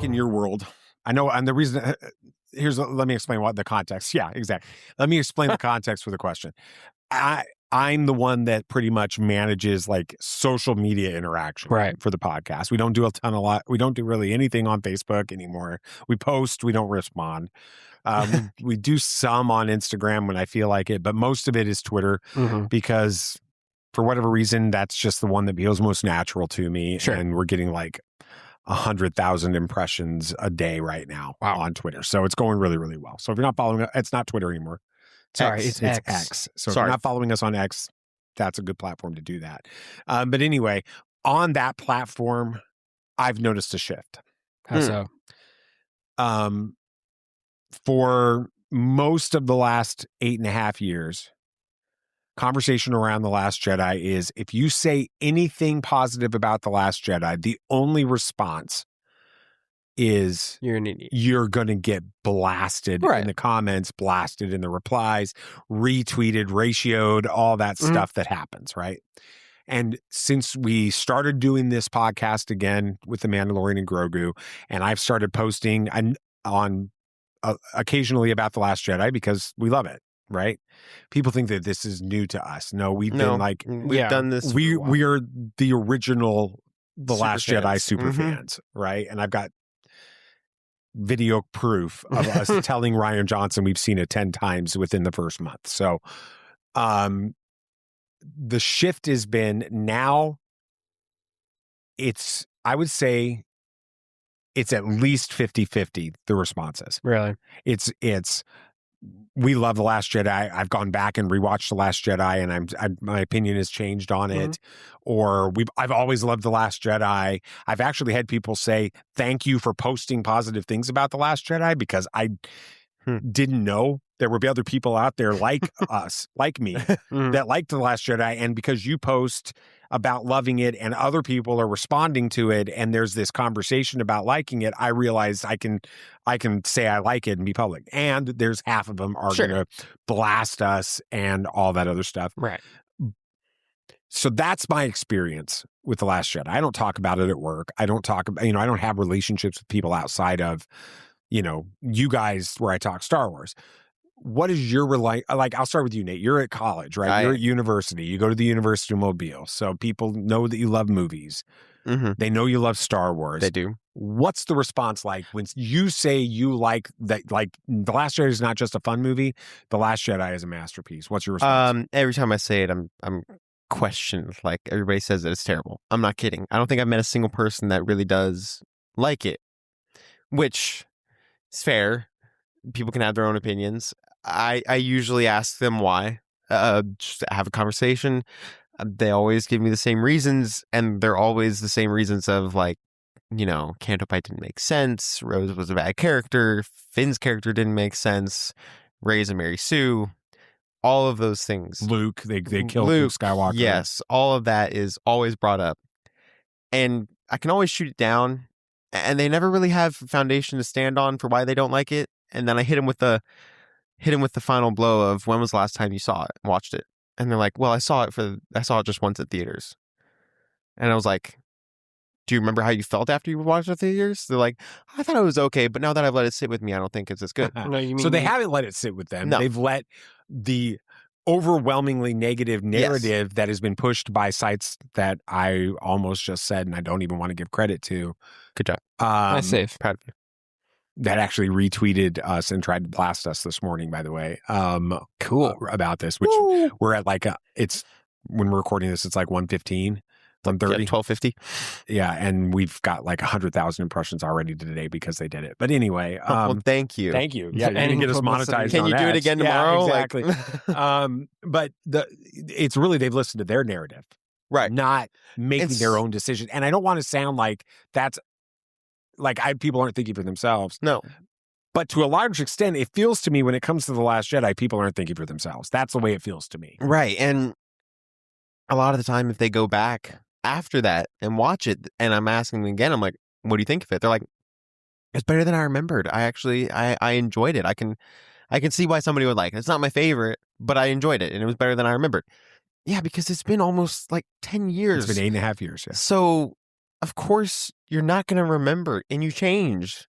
like in your world, I know, and the reason let me explain what the context. Yeah, exactly. Let me explain the context for the question. I'm the one that pretty much manages like social media interaction for the podcast. We don't do we don't do really anything on Facebook anymore. We post, we don't respond. We do some on Instagram when I feel like it, but most of it is Twitter because for whatever reason, that's just the one that feels most natural to me. Sure. And we're getting like 100,000 impressions a day right now on Twitter. So it's going really, really well. So if you're not following, it's not Twitter anymore. Sorry, it's X. So if you're not following us on X, that's a good platform to do that. But anyway, on that platform, I've noticed a shift. How so? For most of the last 8.5 years, conversation around The Last Jedi is if you say anything positive about The Last Jedi, the only response is you're an idiot. You're going to get blasted in the comments, blasted in the replies, retweeted, ratioed, all that stuff that happens, right? And since we started doing this podcast again with The Mandalorian and Grogu, and I've started posting on occasionally about The Last Jedi because we love it, right? People think that this is new to us. No, we've been like... We've done this. We are the original The Last Jedi super fans, right? And I've got video proof of us telling Rian Johnson we've seen it 10 times within the first month. So the shift has been now I would say it's at least 50-50, the responses. Really? It's we love The Last Jedi. I've gone back and rewatched The Last Jedi, and my opinion has changed on it. Or I've always loved The Last Jedi. I've actually had people say, thank you for posting positive things about The Last Jedi, because I didn't know there would be other people out there like us, like me, that liked The Last Jedi. And because you post about loving it and other people are responding to it, and there's this conversation about liking it, I realized I can say I like it and be public. And there's half of them are going to blast us and all that other stuff. Right. So that's my experience with The Last Jedi. I don't talk about it at work. I don't talk about, I don't have relationships with people outside of, you guys where I talk Star Wars. What is your I'll start with you, Nate. You're at college, right? You're at university. You go to the University of Mobile. So people know that you love movies. They know you love Star Wars. They do. What's the response like when you say you like that? Like, The Last Jedi is not just a fun movie. The Last Jedi is a masterpiece. What's your response? Every time I say it, I'm questioned. Like, everybody says that it's terrible. I'm not kidding. I don't think I've met a single person that really does like it, which is fair. People can have their own opinions. I usually ask them why, just to have a conversation. They always give me the same reasons, and they're always the same reasons of like, Canto Bight didn't make sense, Rose was a bad character, Finn's character didn't make sense, Rey's a Mary Sue, all of those things. Luke, they killed Luke Skywalker. Yes, all of that is always brought up, and I can always shoot it down, and they never really have a foundation to stand on for why they don't like it. And then I hit him with the final blow of, when was the last time you saw it and watched it? And they're like, well, I saw it just once at theaters. And I was like, do you remember how you felt after you watched it at theaters? They're like, I thought it was okay, but now that I've let it sit with me, I don't think it's as good. So they haven't let it sit with them. No. They've let the overwhelmingly negative narrative that has been pushed by sites that I almost just said, and I don't even want to give credit to. Good job. Nice save. Proud of you. That actually retweeted us and tried to blast us this morning, by the way. Cool. About this, which we're at when we're recording this, it's like 1:15, 1:30. 12:50. Yeah, and we've got like 100,000 impressions already today because they did it. But anyway. Well, thank you. Thank you. Yeah, you can get us monetized. Can you do it again tomorrow? Yeah, exactly. But it's really, they've listened to their narrative. Right. Not making their own decision. And I don't want to sound like that's people aren't thinking for themselves. No. But to a large extent, it feels to me when it comes to The Last Jedi, people aren't thinking for themselves. That's the way it feels to me. Right. And a lot of the time, if they go back after that and watch it, and I'm asking them again, I'm like, what do you think of it? They're like, it's better than I remembered. I enjoyed it. I can see why somebody would like it. It's not my favorite, but I enjoyed it, and it was better than I remembered. Yeah, because it's been almost like 10 years. It's been 8.5 years. Yeah. So of course you're not going to remember, and you change.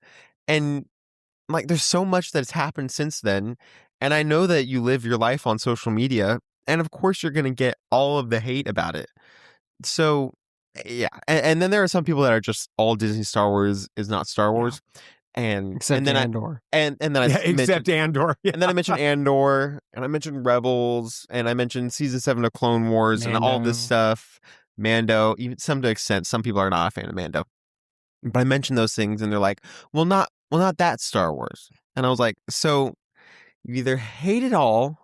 And like, there's so much that's happened since then. And I know that you live your life on social media, and of course you're going to get all of the hate about it. So, yeah. And then there are some people that are just all Disney Star Wars is not Star Wars. Except and then Andor. And then except Andor. Yeah. And then I mentioned Andor, and I mentioned Rebels, and I mentioned Season 7 of Clone Wars, and all this stuff. Mando, even some to extent. Some people are not a fan of Mando. But I mentioned those things, and they're like, well, not that Star Wars. And I was like, so you either hate it all,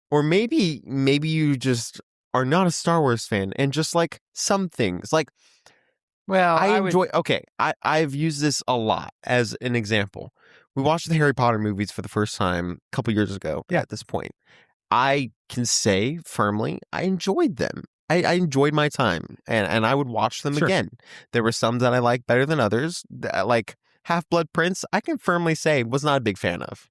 or maybe you just are not a Star Wars fan and just like some things. Like, well, I enjoy. Okay, I've used this a lot as an example. We watched the Harry Potter movies for the first time a couple years ago. Yeah. At this point, I can say firmly I enjoyed them. I enjoyed my time, and I would watch them again. There were some that I liked better than others. Like Half-Blood Prince, I can firmly say was not a big fan of.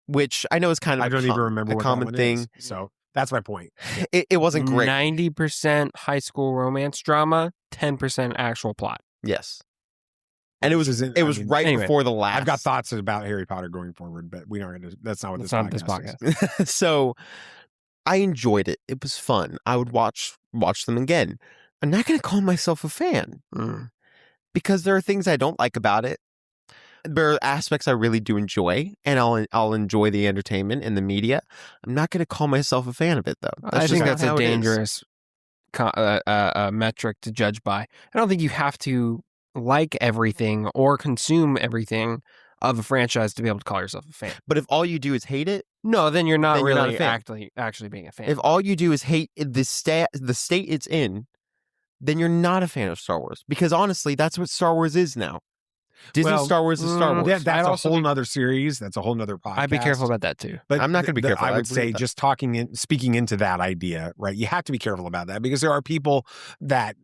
Which I know is kind of I don't even remember a what common that one thing. is. So that's my point. It wasn't great. 90% high school romance drama, 10% actual plot. Yes. And it was before the last. I've got thoughts about Harry Potter going forward, but we aren't going to. That's not what this podcast is. So I enjoyed it. It was fun. I would watch them again. I'm not going to call myself a fan because there are things I don't like about it. There are aspects I really do enjoy, and I'll enjoy the entertainment and the media. I'm not going to call myself a fan of it, though. I think that's a dangerous metric to judge by. I don't think you have to like everything or consume everything of a franchise to be able to call yourself a fan. But if all you do is hate it, no, then you're not really a fan. actually being a fan. If all you do is hate the state it's in, then you're not a fan of Star Wars. Because honestly, that's what Star Wars is now. Disney Star Wars is Star Wars. Yeah, that's a whole nother series. That's a whole nother podcast. I'd be careful about that too. But I'm not going to be careful. I would say just speaking into that idea, right? You have to be careful about that because there are people that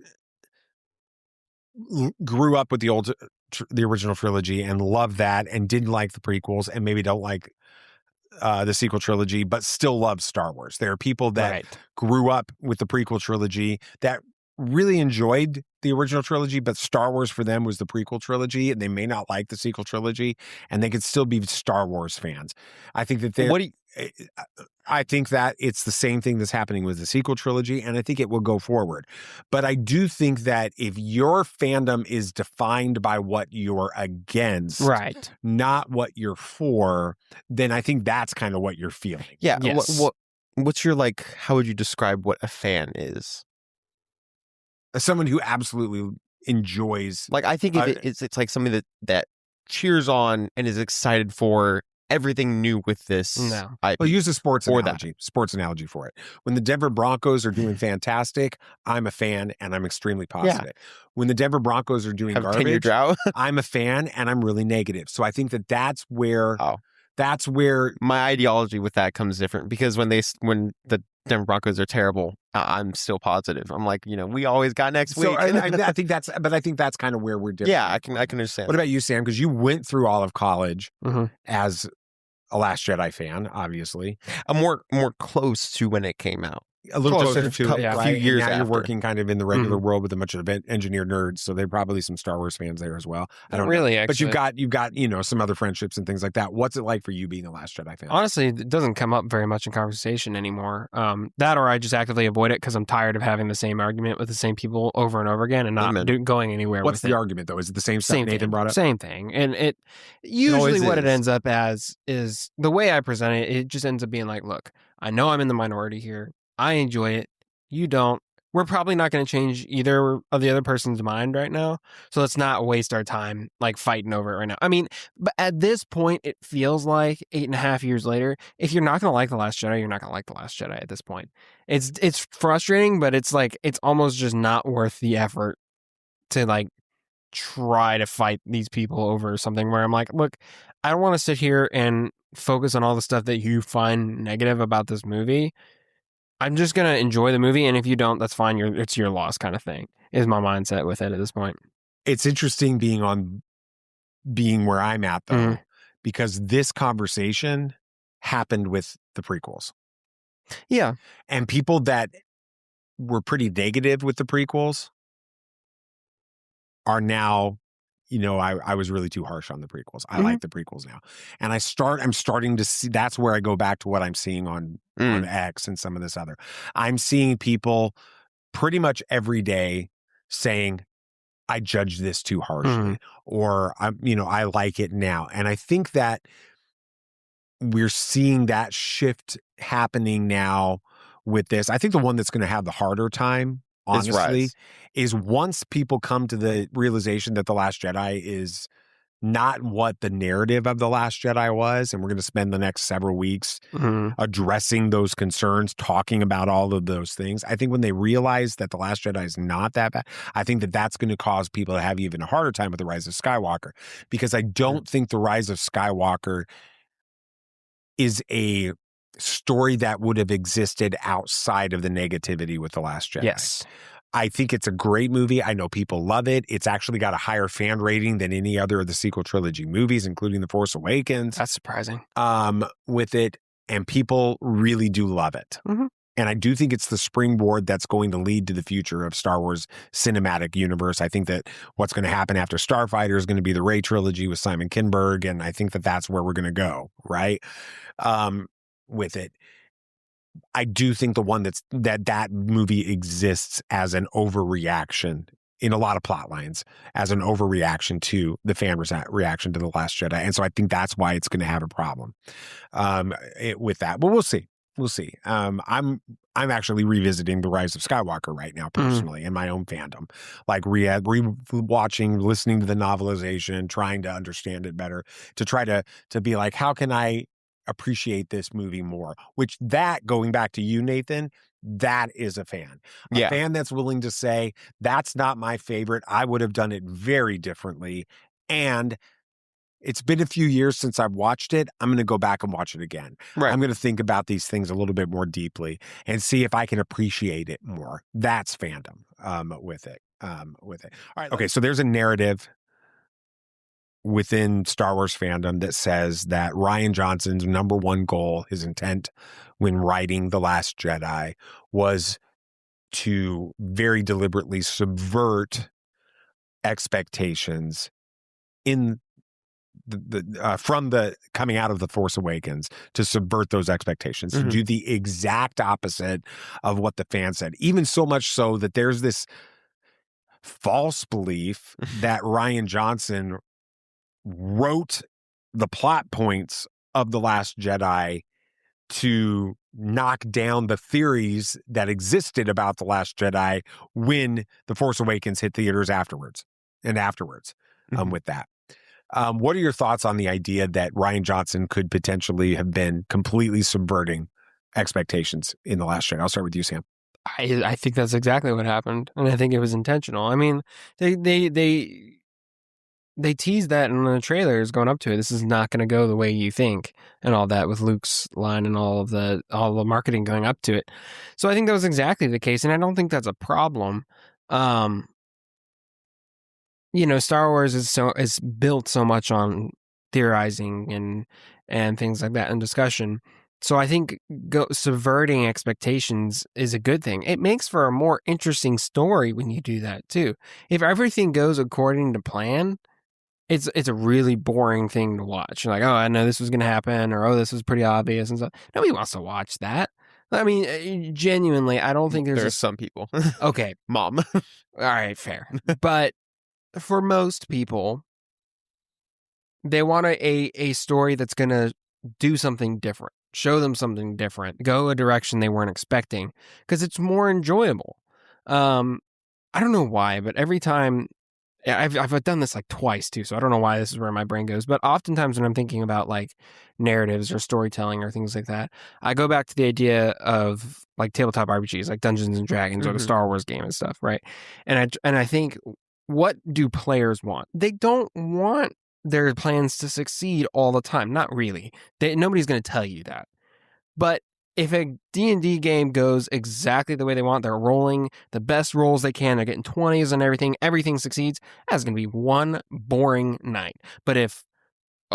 grew up with the original trilogy and love that and didn't like the prequels and maybe don't like the sequel trilogy, but still love Star Wars. There are people that grew up with the prequel trilogy that really enjoyed the original trilogy, but Star Wars for them was the prequel trilogy, and they may not like the sequel trilogy, and they could still be Star Wars fans. I think that I think that it's the same thing that's happening with the sequel trilogy, and I think it will go forward. But I do think that if your fandom is defined by what you're against, not what you're for, then I think that's kind of what you're feeling. Yeah. Yes. What's your how would you describe what a fan is? Someone who absolutely enjoys. I think it's like somebody that cheers on and is excited for everything new with this. No. Well, use a sports analogy for it. When the Denver Broncos are doing fantastic, I'm a fan and I'm extremely positive. Yeah. When the Denver Broncos are doing garbage, I'm a fan and I'm really negative. So I think that's where my ideology with that comes different, because when the Denver Broncos are terrible, I'm still positive. I'm like, we always got next week. So I think that's kind of where we're different. Yeah, I can understand. What about you, Sam? Because you went through all of college as a Last Jedi fan, obviously. I'm more close to when it came out. A little closer to it, a few years now after. You're working kind of in the regular world with a bunch of engineer nerds, so there are probably some Star Wars fans there as well. I don't really, know. actually. But you've got some other friendships and things like that. What's it like for you being a Last Jedi fan? Honestly, it doesn't come up very much in conversation anymore. That or I just actively avoid it because I'm tired of having the same argument with the same people over and over again and not going anywhere with it. What's the argument, though? Is it the same stuff Nathan brought up? Same thing. And it usually what it ends up as is the way I present it, it just ends up being like, look, I know I'm in the minority here. I enjoy it. You don't. We're probably not going to change either of the other person's mind right now. So let's not waste our time fighting over it right now. I mean, but at this point, it feels like 8.5 years later, if you're not going to like The Last Jedi, you're not going to like The Last Jedi at this point. It's frustrating, but it's almost just not worth the effort to try to fight these people over something where I'm like, look, I don't want to sit here and focus on all the stuff that you find negative about this movie. I'm just going to enjoy the movie, and if you don't, that's fine. It's your loss kind of thing, is my mindset with it at this point. It's interesting being where I'm at, though, because this conversation happened with the prequels. Yeah. And people that were pretty negative with the prequels are now, I was really too harsh on the prequels. I like the prequels now. And I'm starting to see, that's where I go back to what I'm seeing on X and some of this other. I'm seeing people pretty much every day saying, I judge this too harshly, or I like it now. And I think that we're seeing that shift happening now with this. I think the one that's going to have the harder time, honestly, is once people come to the realization that The Last Jedi is not what the narrative of The Last Jedi was, and we're going to spend the next several weeks addressing those concerns, talking about all of those things. I think when they realize that The Last Jedi is not that bad, I think that that's going to cause people to have even a harder time with The Rise of Skywalker, because I don't think The Rise of Skywalker is a story that would have existed outside of the negativity with The Last Jedi. Yes. I think it's a great movie. I know people love it. It's actually got a higher fan rating than any other of the sequel trilogy movies, including The Force Awakens. That's surprising. With it, and people really do love it. And I do think it's the springboard that's going to lead to the future of Star Wars cinematic universe. I think that what's going to happen after Starfighter is going to be the Rey trilogy with Simon Kinberg, and I think that that's where we're going to go, right? With it. I do think the one that movie exists as an overreaction in a lot of plot lines, as an overreaction to the fan reaction to The Last Jedi. And so I think that's why it's going to have a problem with that. But we'll see. We'll see. I'm actually revisiting The Rise of Skywalker right now, personally, in my own fandom. Like rewatching, listening to the novelization, trying to understand it better, to try to be like, how can I appreciate this movie more? Which going back to you, Nathan, that is a fan. A fan that's willing to say, that's not my favorite. I would have done it very differently. And it's been a few years since I've watched it. I'm going to go back and watch it again. Right. I'm going to think about these things a little bit more deeply and see if I can appreciate it more. That's fandom with it. All right. Okay, so there's a narrative within Star Wars fandom that says that Rian Johnson's number one goal, his intent when writing The Last Jedi, was to very deliberately subvert expectations in from the coming out of The Force Awakens, to subvert those expectations, to do the exact opposite of what the fans said. Even so much so that there's this false belief that Rian Johnson wrote the plot points of The Last Jedi to knock down the theories that existed about The Last Jedi when The Force Awakens hit theaters afterwards with that. What are your thoughts on the idea that Rian Johnson could potentially have been completely subverting expectations in The Last Jedi? I'll start with you, Sam. I think that's exactly what happened, and I think it was intentional. I mean, they teased that in the trailers going up to it. This is not going to go the way you think, and all that, with Luke's line and all the marketing going up to it. So I think that was exactly the case, and I don't think that's a problem. Star Wars is built so much on theorizing and things like that and discussion. So I think subverting expectations is a good thing. It makes for a more interesting story when you do that too. If everything goes according to plan, it's a really boring thing to watch. You're like, oh, I know this was going to happen, or oh, this was pretty obvious and stuff. Nobody wants to watch that. I mean, genuinely, I don't think there's some people. Okay, Mom. All right, fair. But for most people, they want a story that's going to do something different, show them something different, go a direction they weren't expecting, because it's more enjoyable. I don't know why, but every time, I've done this like twice too, so I don't know why this is where my brain goes, but oftentimes when I'm thinking about like narratives or storytelling or things like that, I go back to the idea of like tabletop RPGs, like Dungeons and Dragons or the Star Wars game and stuff, right? And I think, what do players want? They don't want their plans to succeed all the time. Not really. Nobody's going to tell you that. But if a D&D game goes exactly the way they want, they're rolling the best rolls they can, they're getting 20s and everything succeeds, that's going to be one boring night. But if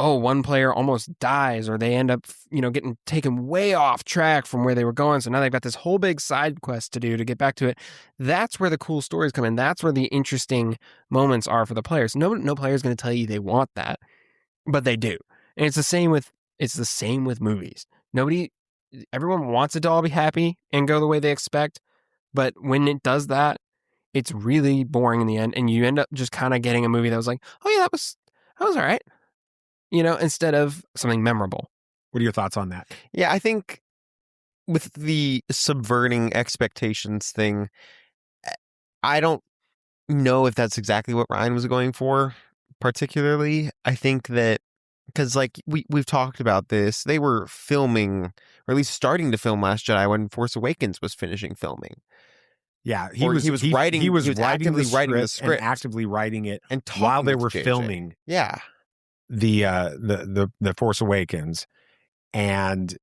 one player almost dies, or they end up, getting taken way off track from where they were going. So now they've got this whole big side quest to do to get back to it. That's where the cool stories come in. That's where the interesting moments are for the players. No player is going to tell you they want that, but they do. And it's the same with movies. Everyone wants it to all be happy and go the way they expect, but when it does that, it's really boring in the end, and you end up just kind of getting a movie that was like, oh yeah, that was all right. Instead of something memorable. What are your thoughts on that? Yeah, I think with the subverting expectations thing, I don't know if that's exactly what Ryan was going for, particularly. I think that, because we've talked about this, they were filming, or at least starting to film Last Jedi when Force Awakens was finishing filming. Yeah, he was actively writing the script and actively writing it and while they were filming. Yeah. The Force Awakens, and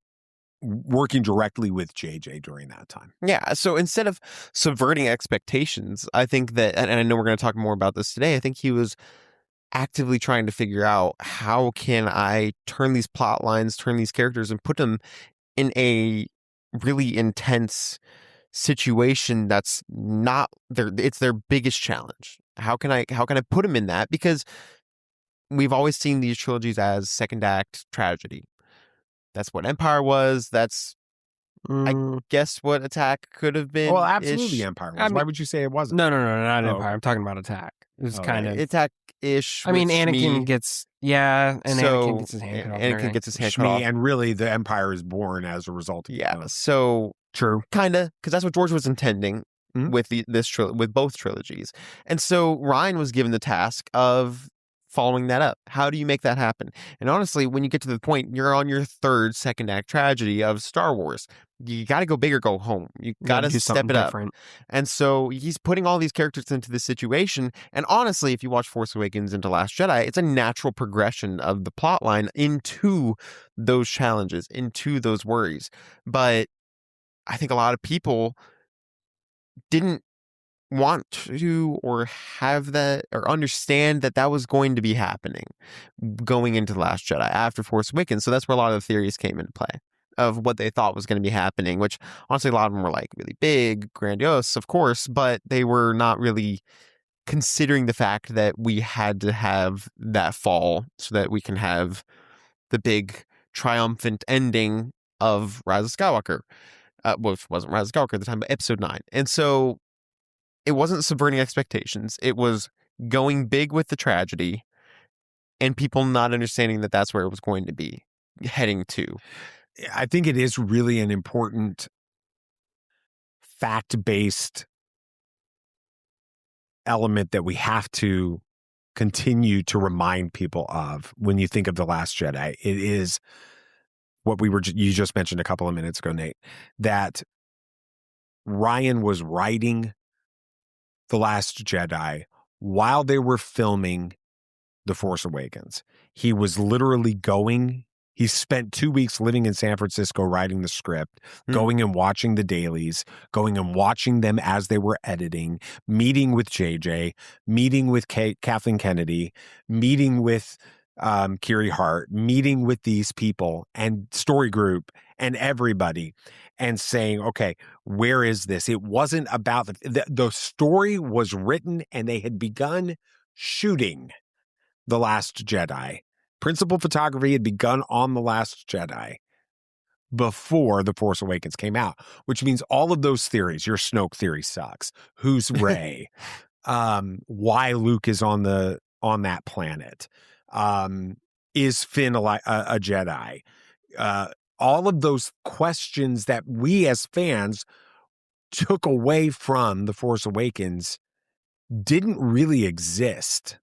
working directly with JJ during that time. Yeah, so instead of subverting expectations, I think that, and I know we're going to talk more about this today, I think he was actively trying to figure out, how can I turn these plot lines, turn these characters, and put them in a really intense situation that's not it's their biggest challenge. How can I put them in that? Because we've always seen these trilogies as second act tragedy. That's what Empire was. That's, I guess, what Attack could have been. Well, absolutely, Empire was. Why would you say it wasn't? No, not Empire. I'm talking about Attack. It was kind of Attack-ish. I mean, Anakin gets Anakin gets his hand cut off. Anakin gets his hand cut off, and really, the Empire is born as a result. So true, kind of, because that's what George was intending with with both trilogies, and so Ryan was given the task of following that up. How do you make that happen? And honestly, when you get to the point, you're on your third second act tragedy of Star Wars. You got to go big or go home. You got to step it up. And so he's putting all these characters into this situation. And honestly, if you watch Force Awakens into Last Jedi, it's a natural progression of the plot line into those challenges, into those worries. But I think a lot of people didn't want to, or have that, or understand that was going to be happening going into The Last Jedi after Force Awakens. So that's where a lot of the theories came into play of what they thought was going to be happening, which honestly a lot of them were really big, grandiose, of course, but they were not really considering the fact that we had to have that fall so that we can have the big triumphant ending of Rise of Skywalker, which wasn't Rise of Skywalker at the time, but Episode 9. And so it wasn't subverting expectations. It was going big with the tragedy and people not understanding that that's where it was going to be heading to. I think it is really an important fact-based element that we have to continue to remind people of when you think of The Last Jedi. It is what you just mentioned a couple of minutes ago, Nate, that Rian was writing The Last Jedi while they were filming The Force Awakens. He was literally he spent 2 weeks living in San Francisco writing the script, going and watching the dailies, going and watching them as they were editing, meeting with JJ, meeting with Kathleen Kennedy, meeting with Kiri Hart, meeting with these people and Story Group and everybody, and saying, okay, where is this? It wasn't about the story was written, and they had begun shooting The Last Jedi. Principal photography had begun on The Last Jedi before The Force Awakens came out, which means all of those theories, your Snoke theory sucks. Who's Rey? Why Luke is on that planet? Is Finn a Jedi? All of those questions that we as fans took away from The Force Awakens didn't really exist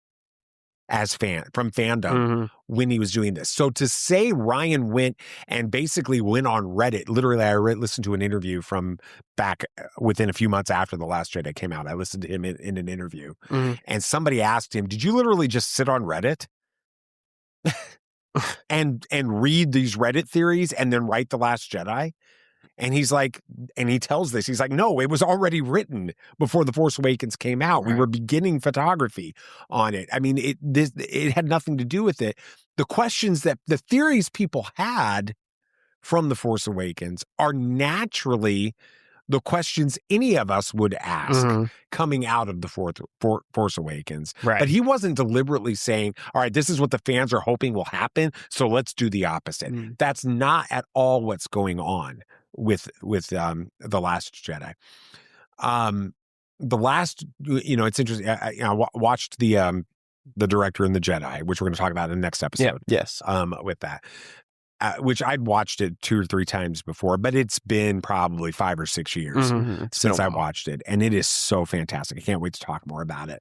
as from fandom when he was doing this. So to say Ryan went on Reddit, literally I listened to an interview from back within a few months after The Last Jedi came out. I listened to him in an interview, and somebody asked him, did you literally just sit on Reddit and read these Reddit theories and then write The Last Jedi? And he's like, and he tells this, he's like, no, it was already written before The Force Awakens came out. We were beginning photography on it. I mean, it had nothing to do with it. The questions the theories people had from The Force Awakens are naturally the questions any of us would ask coming out of the Force Awakens. Right. But he wasn't deliberately saying, all right, this is what the fans are hoping will happen, so let's do the opposite. That's not at all what's going on with The Last Jedi. It's interesting. I watched the Director and the Jedi, which we're going to talk about in the next episode. Yes. With that. Which I'd watched it 2 or 3 times before, but it's been probably 5 or 6 years since I watched it. And it is so fantastic. I can't wait to talk more about it.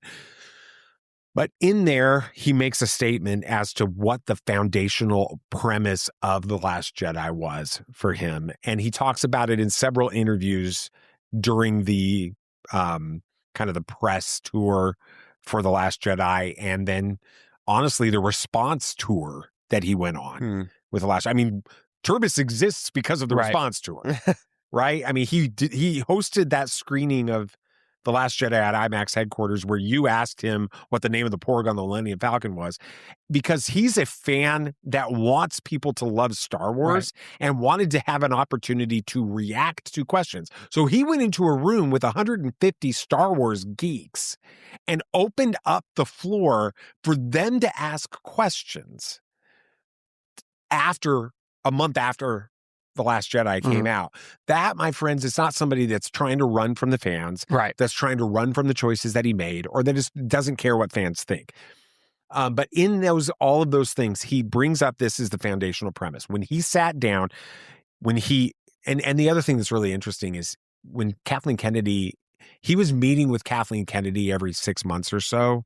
But in there, he makes a statement as to what the foundational premise of The Last Jedi was for him. And he talks about it in several interviews during the kind of the press tour for The Last Jedi. And then, honestly, the response tour that he went on. With The Last, I mean, Turbis exists because of the response tour, right? I mean, he hosted that screening of The Last Jedi at IMAX headquarters where you asked him what the name of the Porg on the Millennium Falcon was, because he's a fan that wants people to love Star Wars and wanted to have an opportunity to react to questions. So he went into a room with 150 Star Wars geeks and opened up the floor for them to ask questions. A month after The Last Jedi came out. That, my friends, is not somebody that's trying to run from the fans, that's trying to run from the choices that he made, or that just doesn't care what fans think. But in all of those things, he brings up this as the foundational premise. When he sat down, and the other thing that's really interesting is when Kathleen Kennedy, he was meeting with Kathleen Kennedy every 6 months or so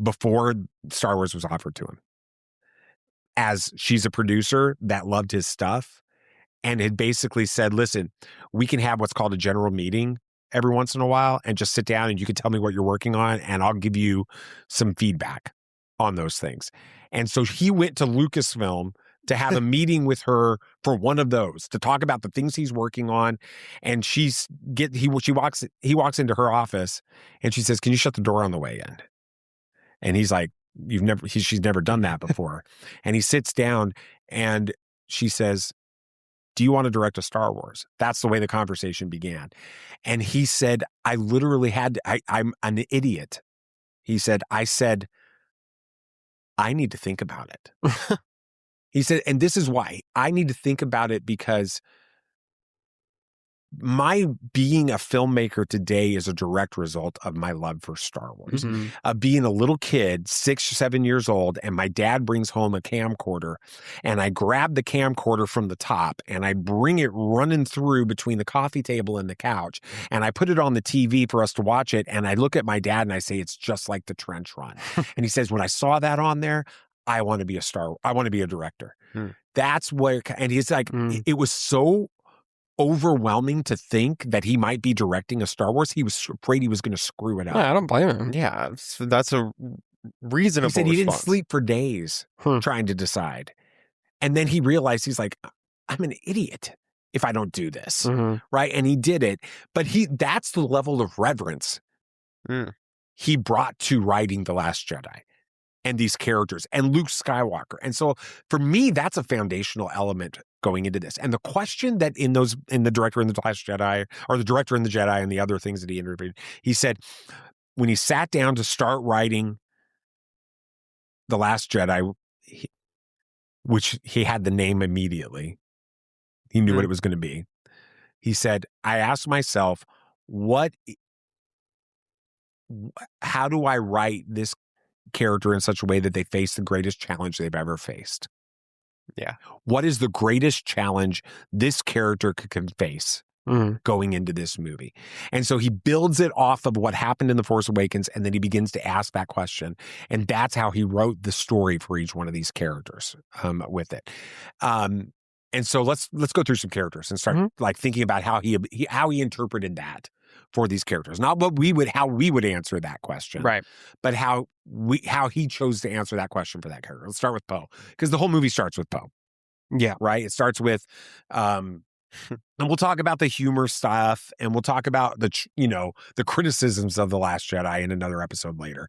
before Star Wars was offered to him. As she's a producer that loved his stuff and had basically said, listen, we can have what's called a general meeting every once in a while and just sit down and you can tell me what you're working on and I'll give you some feedback on those things. And so he went to Lucasfilm to have a meeting with her for one of those, to talk about the things he's working on. And he walks into her office and she says, can you shut the door on the way in? And he's like, she's never done that before. And he sits down and she says, do you want to direct a Star Wars? That's the way the conversation began. And he said, I literally I'm an idiot. He said, I need to think about it. He said, and this is why I need to think about it, because my being a filmmaker today is a direct result of my love for Star Wars. Being a little kid, 6 or 7 years old, and my dad brings home a camcorder, and I grab the camcorder from the top, and I bring it running through between the coffee table and the couch, and I put it on the TV for us to watch it, and I look at my dad and I say, it's just like the Trench Run. And he says, when I saw that on there, I want to be a director. That's where, and he's like, it was so overwhelming to think that he might be directing a Star Wars. He was afraid he was going to screw it up. Yeah, I don't blame him. Yeah, so that's a reasonable He said he response. didn't sleep for days trying to decide. And then he realized, he's like, I'm an idiot if I don't do this. Right? And he did it. But that's the level of reverence he brought to writing The Last Jedi and these characters and Luke Skywalker. And so for me, that's a foundational element going into this. And the question that in the Director and the Last Jedi, or the Director and the Jedi and the other things that he interviewed, he said, when he sat down to start writing The Last Jedi, which he had the name immediately, he knew what it was going to be. He said, I asked myself, how do I write this character in such a way that they face the greatest challenge they've ever faced? Yeah. What is the greatest challenge this character can face going into this movie? And so he builds it off of what happened in The Force Awakens, and then he begins to ask that question. And that's how he wrote the story for each one of these characters with it. And so let's go through some characters and start like thinking about how he interpreted that for these characters. Not how we would answer that question, right? But how he chose to answer that question for that character. Let's start with Poe, because the whole movie starts with Poe. Yeah, right. It starts with And we'll talk about the humor stuff, and we'll talk about the criticisms of The Last Jedi in another episode later.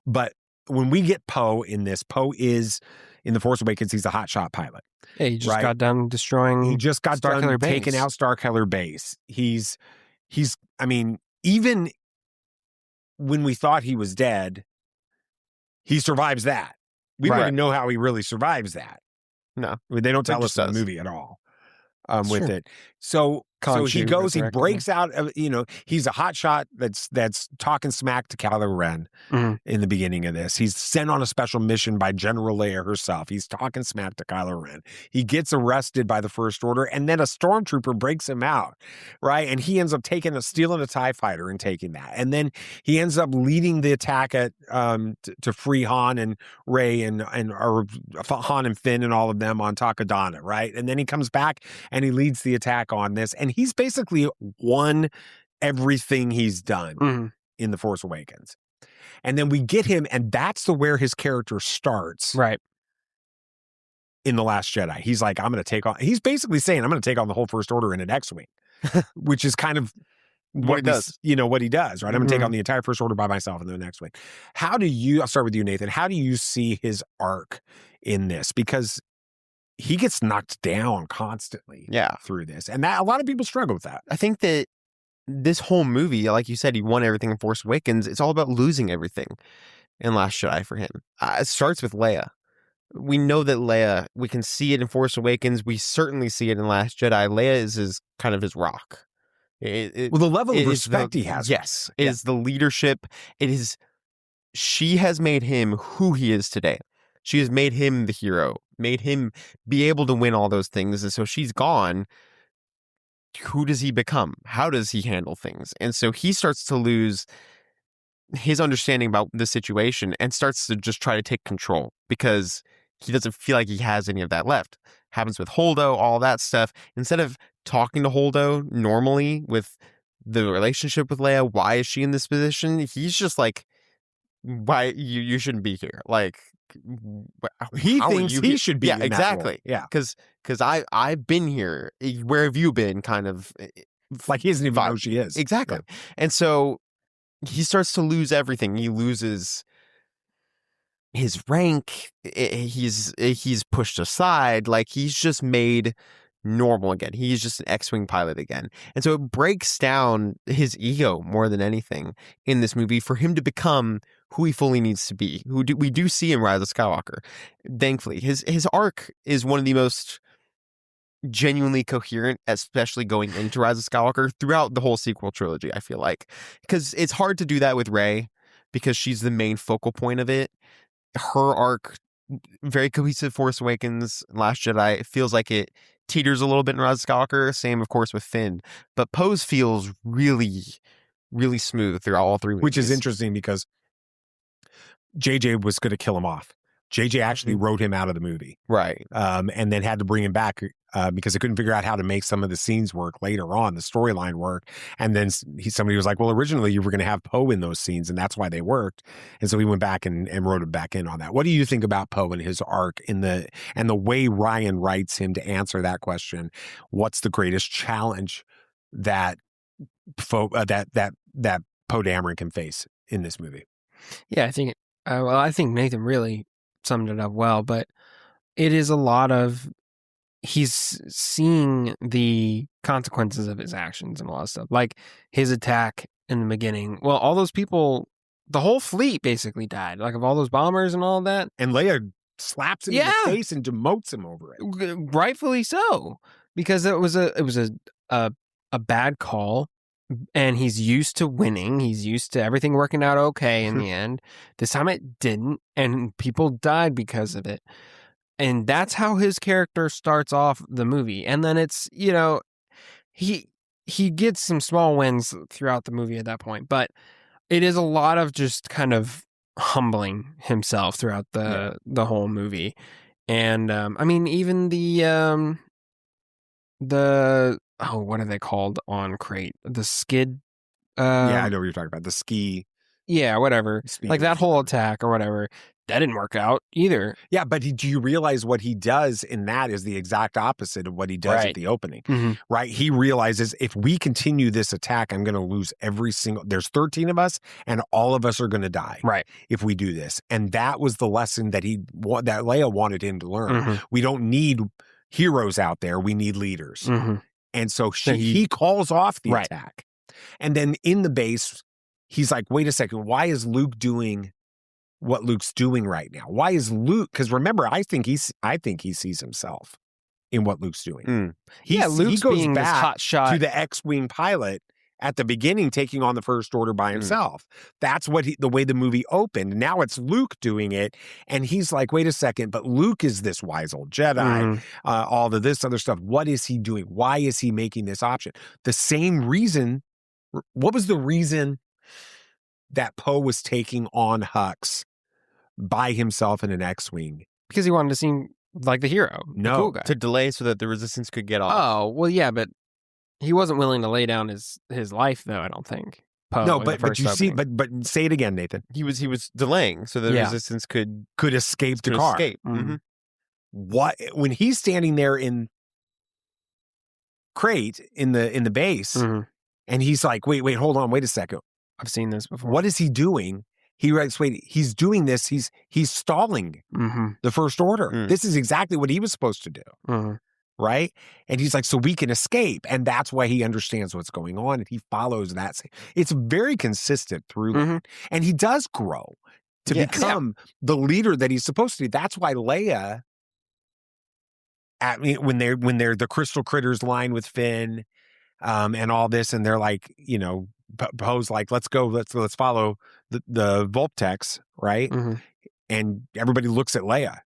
But when we get Poe in this, Poe is in The Force Awakens. He's a hotshot pilot. Yeah, he just got done destroying. He just got done taking out Starkiller Base. He's. I mean, even when we thought he was dead, he survives that. We don't even know how he really survives that. No, they don't tell us in the movie at all. With it. So he goes, he breaks out of, he's a hotshot that's talking smack to Kylo Ren in the beginning of this. He's sent on a special mission by General Leia herself. He's talking smack to Kylo Ren. He gets arrested by the First Order, and then a stormtrooper breaks him out, right? And he ends up stealing a TIE fighter and taking that. And then he ends up leading the attack to free Han and Rey or Han and Finn and all of them on Takodana, right? And then he comes back and he leads the attack on this, and he's basically won everything he's done in The Force Awakens. And then we get him, and that's where his character starts. Right. In The Last Jedi. He's like, he's basically saying, I'm going to take on the whole First Order in an X-Wing, which is kind of what he does, right? I'm going to take on the entire First Order by myself in the next Wing. I'll start with you, Nathan. How do you see his arc in this? Because he gets knocked down constantly through this. And that a lot of people struggle with that. I think that this whole movie, like you said, he won everything in Force Awakens. It's all about losing everything in Last Jedi for him. It starts with Leia. We know that Leia, we can see it in Force Awakens. We certainly see it in Last Jedi. Leia is his rock. The level of respect he has. Yes. It is the leadership. She has made him who he is today. She has made him the hero, made him be able to win all those things. And so she's gone. Who does he become? How does he handle things? And so he starts to lose his understanding about the situation and starts to just try to take control because he doesn't feel like he has any of that left. Happens with Holdo, all that stuff. Instead of talking to Holdo normally with the relationship with Leia, why is she in this position? He's just like, why you shouldn't be here. Like, he thinks he should be. Yeah, exactly. Yeah, because I've been here. Where have you been? Kind of like he doesn't even know who she is. Exactly. Yeah. And so he starts to lose everything. He loses his rank. He's pushed aside. Like he's just made normal again. He's just an X-Wing pilot again. And so it breaks down his ego more than anything in this movie for him to become who he fully needs to be. We do see in Rise of Skywalker. Thankfully, his arc is one of the most genuinely coherent, especially going into Rise of Skywalker throughout the whole sequel trilogy, I feel like. Because it's hard to do that with Rey because she's the main focal point of it. Her arc, very cohesive. Force Awakens, Last Jedi, it feels like it teeters a little bit in Rise of Skywalker. Same, of course, with Finn. But Poe's feels really, really smooth throughout all three movies. Which is interesting because JJ was going to kill him off. JJ actually wrote him out of the movie. Right. And then had to bring him back because they couldn't figure out how to make some of the scenes work later on, the storyline work. And then somebody was like, well, originally you were going to have Poe in those scenes, and that's why they worked. And so he went back and wrote him back in on that. What do you think about Poe and his arc and the way Rian writes him to answer that question? What's the greatest challenge that Poe Dameron can face in this movie? Yeah, I think I think Nathan really summed it up well, but it is a lot of he's seeing the consequences of his actions and a lot of stuff. Like his attack in the beginning. Well, all those people, the whole fleet basically died. Like of all those bombers and all that. And Leia slaps him in the face and demotes him over it. Rightfully so, because it was a bad call. And he's used to winning. He's used to everything working out okay in the end. This time it didn't, and people died because of it. And that's how his character starts off the movie. And then it's, he gets some small wins throughout the movie at that point. But it is a lot of just kind of humbling himself throughout the whole movie. And, I mean, even the what are they called on Crate? The skid. Yeah, I know what you're talking about. The ski Yeah, whatever. Like that whole attack or whatever, that didn't work out either. Yeah, but do you realize what he does in that is the exact opposite of what he does at the opening, right? He realizes if we continue this attack, I'm going to lose there's 13 of us and all of us are going to die if we do this. And that was the lesson that that Leia wanted him to learn. We don't need heroes out there. We need leaders. And so he calls off the attack. And then in the base, he's like, wait a second, why is Luke doing what Luke's doing right now? Why is Luke? Because remember, I think he sees himself in what Luke's doing. Luke's he goes being back this hot shot to the X-wing pilot at the beginning, taking on the First Order by himself. That's what the way the movie opened. Now it's Luke doing it, and he's like, wait a second, but Luke is this wise old Jedi. All of this other stuff. What is he doing? Why is he making this option? The same reason. What was the reason that Poe was taking on Hux by himself in an X-wing? Because he wanted to seem like the hero, the cool guy. To delay so that the resistance could get off. Oh, well, yeah, but he wasn't willing to lay down his life, though, I don't think. Poe no, but you see, but say it again, Nathan. He was delaying so the resistance could escape the car. What when he's standing there in crate in the base, and he's like, wait, hold on, wait a second. I've seen this before. What is he doing? He writes, wait, he's doing this. He's stalling the First Order. This is exactly what he was supposed to do. Right? And he's like, so we can escape. And that's why he understands what's going on. And he follows that. It's very consistent through. And he does grow to become the leader that he's supposed to be. That's why Leia, when they're the crystal critters line with Finn, and all this, and they're like, Poe's like, let's go, let's follow the Volptex, right? And everybody looks at Leia,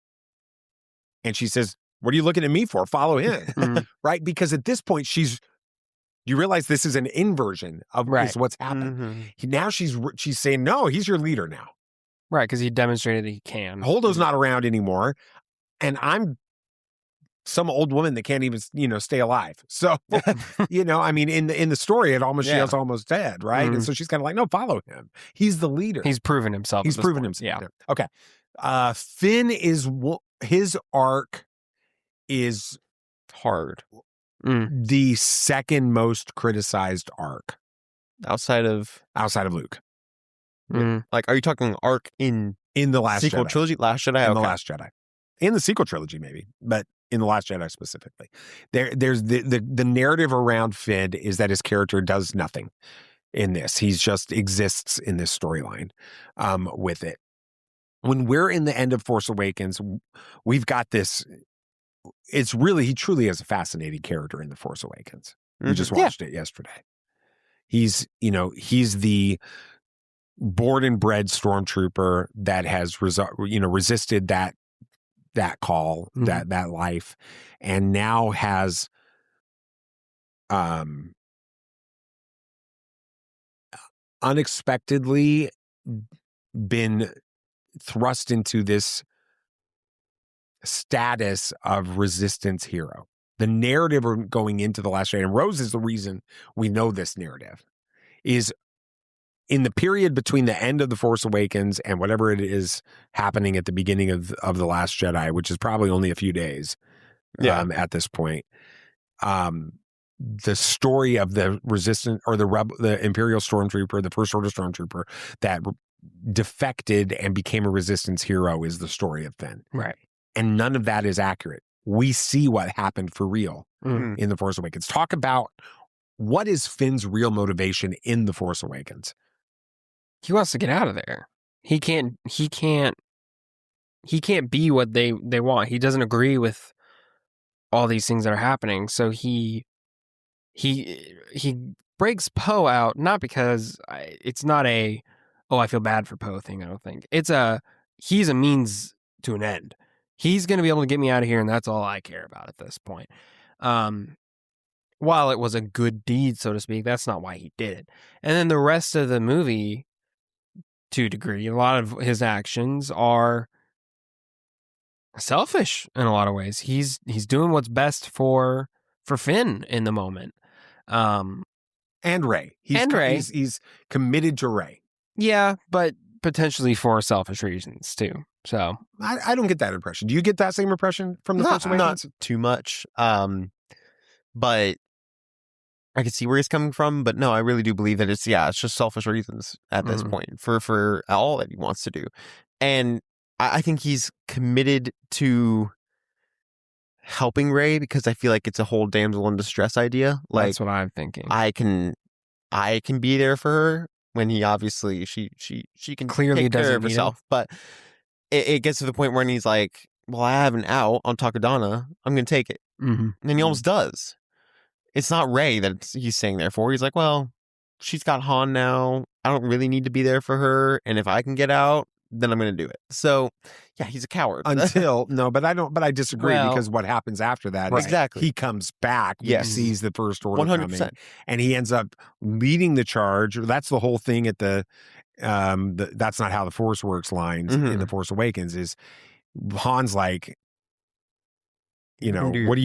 and she says, "What are you looking at me for? Follow him," right? Because at this point, you realize this is an inversion of is what's happened. Now she's saying, "No, he's your leader now," right? Because he demonstrated that he can. Holdo's not around anymore, and I'm some old woman that can't even, stay alive. So, I mean, in the story, she was almost dead, right? And so she's kind of like, no, follow him. He's the leader. He's proven himself. He's proven himself. Yeah. Okay. Finn his arc is hard. The second most criticized arc outside of Luke. Like, are you talking arc in the Last sequel Jedi. Trilogy? Last Jedi. In the Last Jedi. In the sequel trilogy, maybe, but in the Last Jedi specifically, there's the narrative around Finn is that his character does nothing in this. He just exists in this storyline with it. When we're in the end of Force Awakens, we've got this. He truly is a fascinating character in the Force Awakens. We just watched it yesterday. He's the born and bred stormtrooper that has resisted that call, that life, and now has unexpectedly been thrust into this status of resistance hero. The narrative going into The Last Jedi, and Rose is the reason we know this narrative, is in the period between the end of The Force Awakens and whatever it is happening at the beginning of The Last Jedi, which is probably only a few days at this point, the story of the resistance or the Imperial Stormtrooper, the First Order Stormtrooper that defected and became a resistance hero is the story of Finn. Right. And none of that is accurate. We see what happened for real in The Force Awakens. Talk about what is Finn's real motivation in The Force Awakens. He wants to get out of there. He can't be what they want. He doesn't agree with all these things that are happening. So he breaks Poe out, not because it's not I feel bad for Poe thing, I don't think. He's a means to an end. He's going to be able to get me out of here, and that's all I care about at this point. While it was a good deed, so to speak, that's not why he did it. And then the rest of the movie, to a degree, a lot of his actions are selfish in a lot of ways. He's doing what's best for Finn in the moment. And Rey. He's committed to Rey. Yeah, but potentially for selfish reasons too. So I don't get that impression. Do you get that same impression from the Force Awakens? Not too much. But I can see where he's coming from. But no, I really do believe that it's just selfish reasons at this point for all that he wants to do. And I think he's committed to helping Rey because I feel like it's a whole damsel in distress idea. Like, that's what I'm thinking. I can be there for her when he obviously she can clearly take care doesn't of need herself. But it gets to the point where he's like, well, I have an out on Takodana. I'm going to take it. Mm-hmm. And then he almost does. It's not Rey that he's staying there for. He's like, well, she's got Han now. I don't really need to be there for her. And if I can get out, then I'm going to do it. So, yeah, he's a coward. But I disagree because what happens after that is exactly. he comes back, he sees the First Order 100%. coming, and he ends up leading the charge. That's the whole thing at the that's not how the Force works lines in the Force Awakens is Han's like, what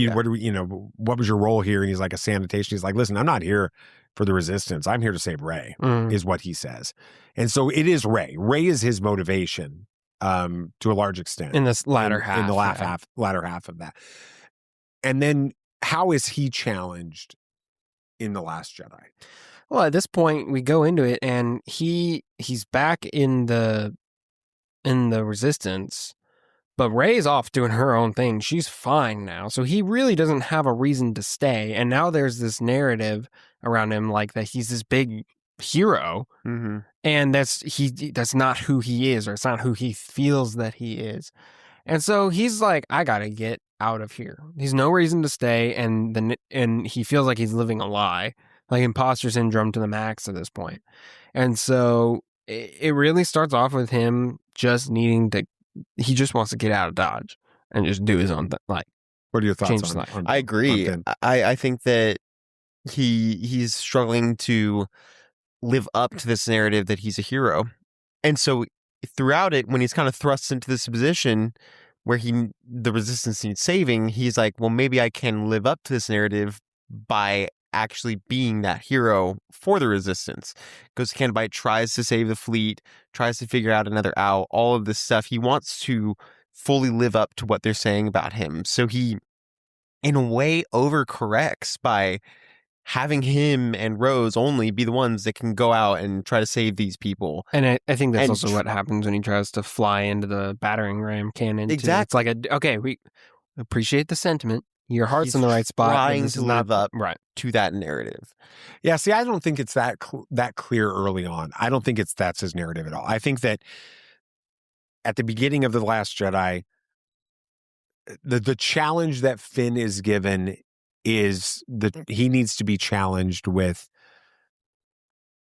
was your role here? And he's like a sanitation. He's like, listen, I'm not here for the Resistance. I'm here to save Rey, is what he says. And so it is Rey. Rey is his motivation to a large extent. In this latter half. In the latter half of that. And then how is he challenged in The Last Jedi? Well, at this point, we go into it, and he's back in the Resistance, but Rey's off doing her own thing. She's fine now, so he really doesn't have a reason to stay. And now there's this narrative around him, like that he's this big hero, and that's not who he is, or it's not who he feels that he is. And so he's like, I gotta get out of here. He's no reason to stay, and he feels like he's living a lie. Like imposter syndrome to the max at this point. And so it really starts off with him just he just wants to get out of Dodge and just do his own thing. Like, what are your thoughts on I agree. I think that he's struggling to live up to this narrative that he's a hero. And so throughout it, when he's kind of thrust into this position where the Resistance needs saving, he's like, well, maybe I can live up to this narrative by actually being that hero for the Resistance. Because Canto Bight tries to save the fleet, tries to figure out another out, all of this stuff. He wants to fully live up to what they're saying about him. So he, in a way, overcorrects by having him and Rose only be the ones that can go out and try to save these people. And I think that's also what happens when he tries to fly into the battering ram cannon. Exactly. It's like, we appreciate the sentiment. Your heart's in the right spot. Trying to live up to that narrative. Yeah, see, I don't think it's that clear early on. I don't think that's his narrative at all. I think that at the beginning of The Last Jedi, the challenge that Finn is given is that he needs to be challenged with,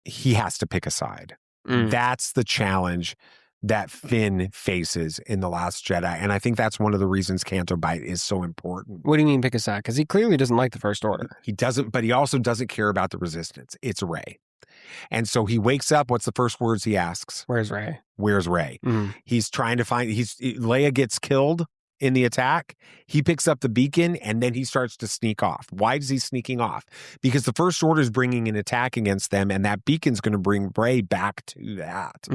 he has to pick a side. That's the challenge that Finn faces in The Last Jedi. And I think that's one of the reasons Canto Bight is so important. What do you mean pick a side? Because he clearly doesn't like the First Order. He doesn't, but he also doesn't care about the Resistance. It's Rey. And so he wakes up, what's the first words he asks? Where's Rey? Where's Rey? He's trying to find, Leia gets killed in the attack. He picks up the beacon and then he starts to sneak off. Why is he sneaking off? Because the First Order is bringing an attack against them, and that beacon's going to bring Rey back to that.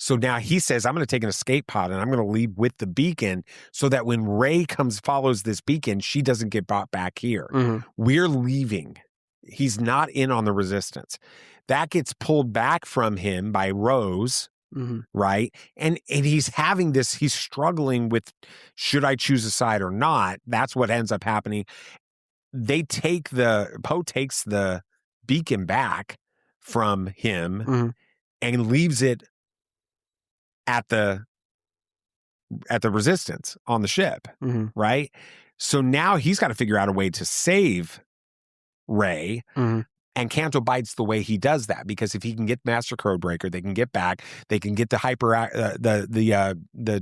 So now he says, I'm going to take an escape pod and I'm going to leave with the beacon so that when Rey follows this beacon, she doesn't get brought back here. We're leaving. He's not in on the Resistance. That gets pulled back from him by Rose. Right. And he's having this, he's struggling with, should I choose a side or not? That's what ends up happening. Poe takes the beacon back from him and leaves it at the Resistance on the ship. Right. So now he's got to figure out a way to save Rey. And Canto Bight's the way he does that, because if he can get Master Codebreaker, they can get back, they can get the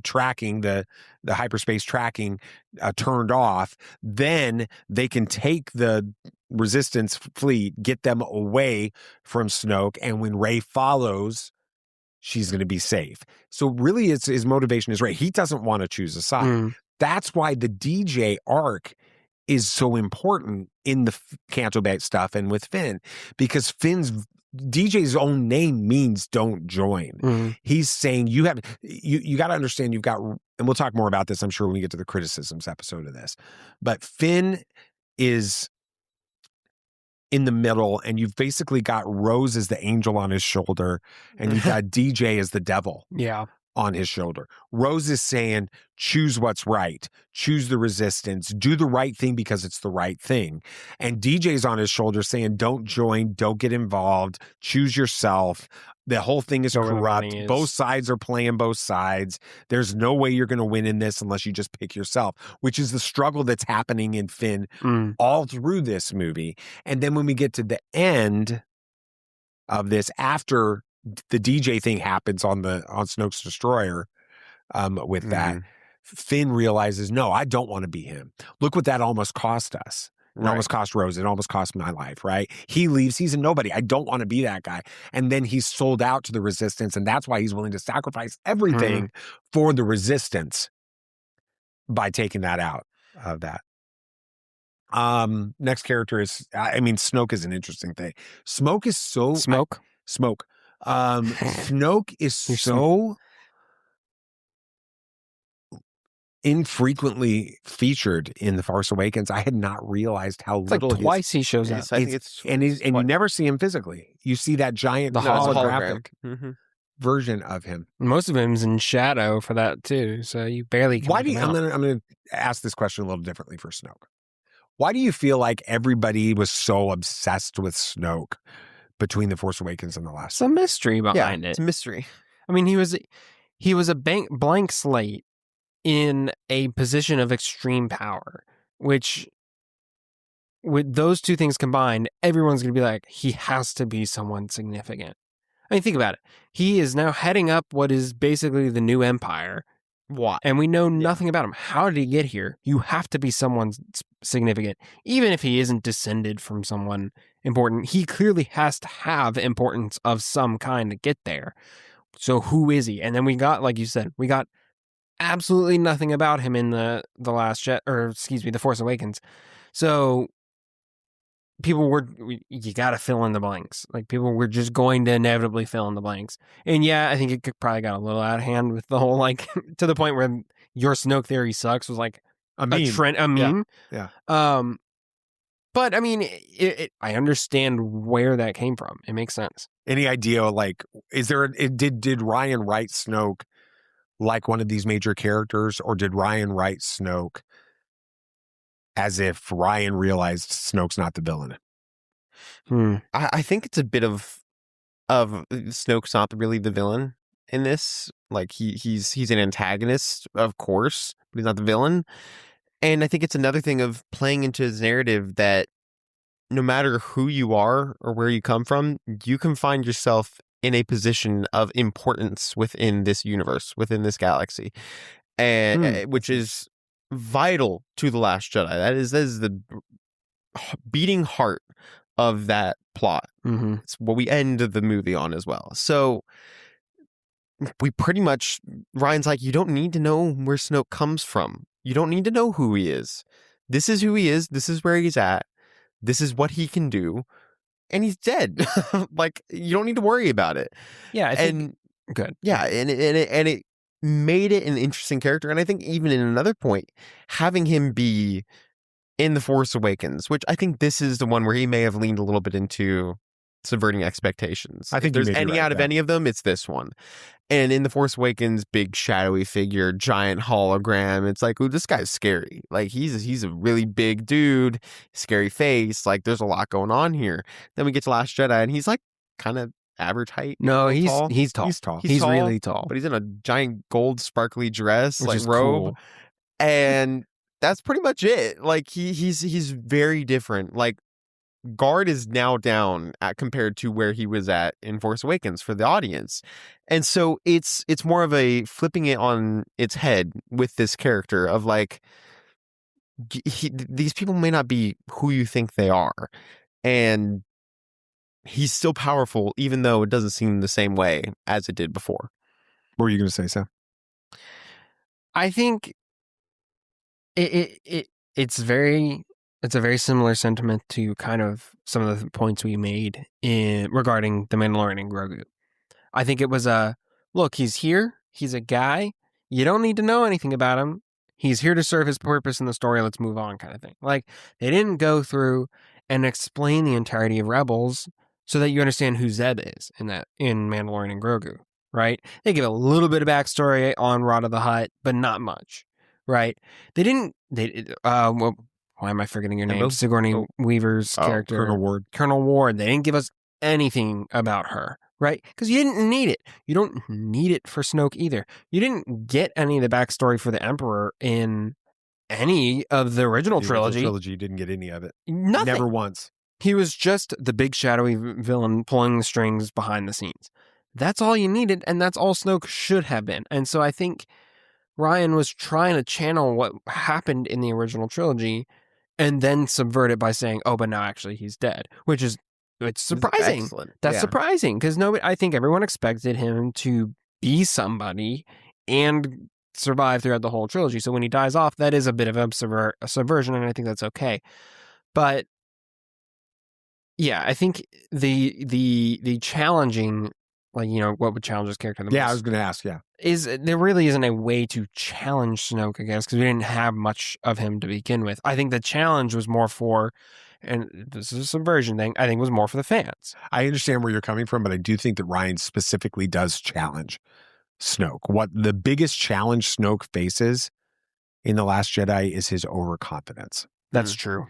tracking, the hyperspace tracking turned off. Then they can take the Resistance fleet, get them away from Snoke, and when Rey follows, she's going to be safe. So really, his motivation is Rey. He doesn't want to choose a side. That's why the DJ arc is so important in the Canto Bight stuff and with Finn, because Finn's DJ's own name means don't join. Mm-hmm. He's saying you got to understand you've got, and we'll talk more about this, I'm sure, when we get to the criticisms episode of this, but Finn is in the middle, and you've basically got Rose as the angel on his shoulder, and you've got DJ as the devil. Yeah. On his shoulder. Rose is saying, choose what's right, choose the resistance, do the right thing because it's the right thing. And DJ's on his shoulder saying, don't join, don't get involved, choose yourself. The whole thing is corrupt. Both sides are playing both sides. There's no way you're going to win in this unless you just pick yourself, which is the struggle that's happening in Finn all through this movie. And then when we get to the end of this, after the DJ thing happens on Snoke's destroyer, with that, Finn realizes, no, I don't want to be him. Look what that almost cost us. It almost cost Rose. It almost cost my life, right? He leaves. He's a nobody. I don't want to be that guy. And then he's sold out to the resistance, and that's why he's willing to sacrifice everything for the resistance by taking that out of that. Next character is, Snoke is an interesting thing. Snoke is so... Smoke. Snoke is so infrequently featured in The Force Awakens. I had not realized how little. Like twice he shows up. I think and you never see him physically. You see that giant holographic version of him. Most of him's in shadow for that too, so you barely. I'm going to ask this question a little differently for Snoke. Why do you feel like everybody was so obsessed with Snoke between The Force Awakens and The Last? It's a mystery behind it. It's a mystery. I mean, he was a blank slate in a position of extreme power, which, with those two things combined, everyone's going to be like, he has to be someone significant. I mean, think about it. He is now heading up what is basically the new empire. Why? And we know nothing about him. How did he get here? You have to be someone significant. Even if he isn't descended from someone important, he clearly has to have importance of some kind to get there. So who is he? And then we got, like you said, we got absolutely nothing about him in the Last Jet, The Force Awakens. So you got to fill in the blanks. Like, people were just going to inevitably fill in the blanks. And yeah, I think it probably got a little out of hand with the whole, like, to the point where your Snoke theory sucks was like a meme. Yeah. But I mean, I understand where that came from. It makes sense. Any idea, like, did Rian write Snoke like one of these major characters, or did Rian write Snoke as if Rian realized Snoke's not the villain? I think it's a bit of Snoke's not really the villain in this. Like, he's an antagonist, of course, but he's not the villain. And I think it's another thing of playing into his narrative that no matter who you are or where you come from, you can find yourself in a position of importance within this universe, within this galaxy, and which is vital to The Last Jedi. That is the beating heart of that plot. It's what we end the movie on as well. So we pretty much, Ryan's like, you don't need to know where Snoke comes from. You don't need to know who he is. This is who he is. This is where he's at. This is what he can do. And he's dead. Like, you don't need to worry about it. Yeah, I think good. Yeah, and it made it an interesting character. And I think even in another point, having him be in The Force Awakens, which I think this is the one where he may have leaned a little bit into subverting expectations. I think if there's any out of any of them, it's this one. And in The Force Awakens, big shadowy figure, giant hologram. It's like, ooh, this guy's scary. Like, he's a really big dude, scary face. Like, there's a lot going on here. Then we get to Last Jedi, and he's like kind of average height. No, he's tall. tall. He's tall. He's really tall. But he's in a giant gold sparkly dress, which like is robe. Cool. And that's pretty much it. Like, he's very different. Like, guard is now down compared to where he was at in Force Awakens for the audience. And so it's more of a flipping it on its head with this character of like, these people may not be who you think they are. And he's still powerful, even though it doesn't seem the same way as it did before. What were you going to say, Sam? I think it's very It's a very similar sentiment to kind of some of the points we made regarding the Mandalorian and Grogu. I think it was look, he's here. He's a guy. You don't need to know anything about him. He's here to serve his purpose in the story. Let's move on, kind of thing. Like, they didn't go through and explain the entirety of Rebels so that you understand who Zeb is in Mandalorian and Grogu, right? They give a little bit of backstory on Rod of the Hutt, but not much, right? Well, why am I forgetting your name? Sigourney Weaver's character. Colonel Ward. They didn't give us anything about her, right? Because you didn't need it. You don't need it for Snoke either. You didn't get any of the backstory for the Emperor in any of the original trilogy. You didn't get any of it. Nothing. Never once. He was just the big shadowy villain pulling the strings behind the scenes. That's all you needed, and that's all Snoke should have been. And so I think Rian was trying to channel what happened in the original trilogy and then subvert it by saying, oh, but now actually he's dead, it's surprising. That's surprising because I think everyone expected him to be somebody and survive throughout the whole trilogy. So when he dies off, that is a bit of a subversion, and I think that's okay. But yeah, I think the challenging, like, what would challenge this character the most? Yeah, I was going to ask, is there really isn't a way to challenge Snoke, I guess, because we didn't have much of him to begin with. I think the challenge was more for, and this is a subversion thing, I think was more for the fans. I understand where you're coming from, but I do think that Rian specifically does challenge Snoke. What the biggest challenge Snoke faces in The Last Jedi is his overconfidence. That's true.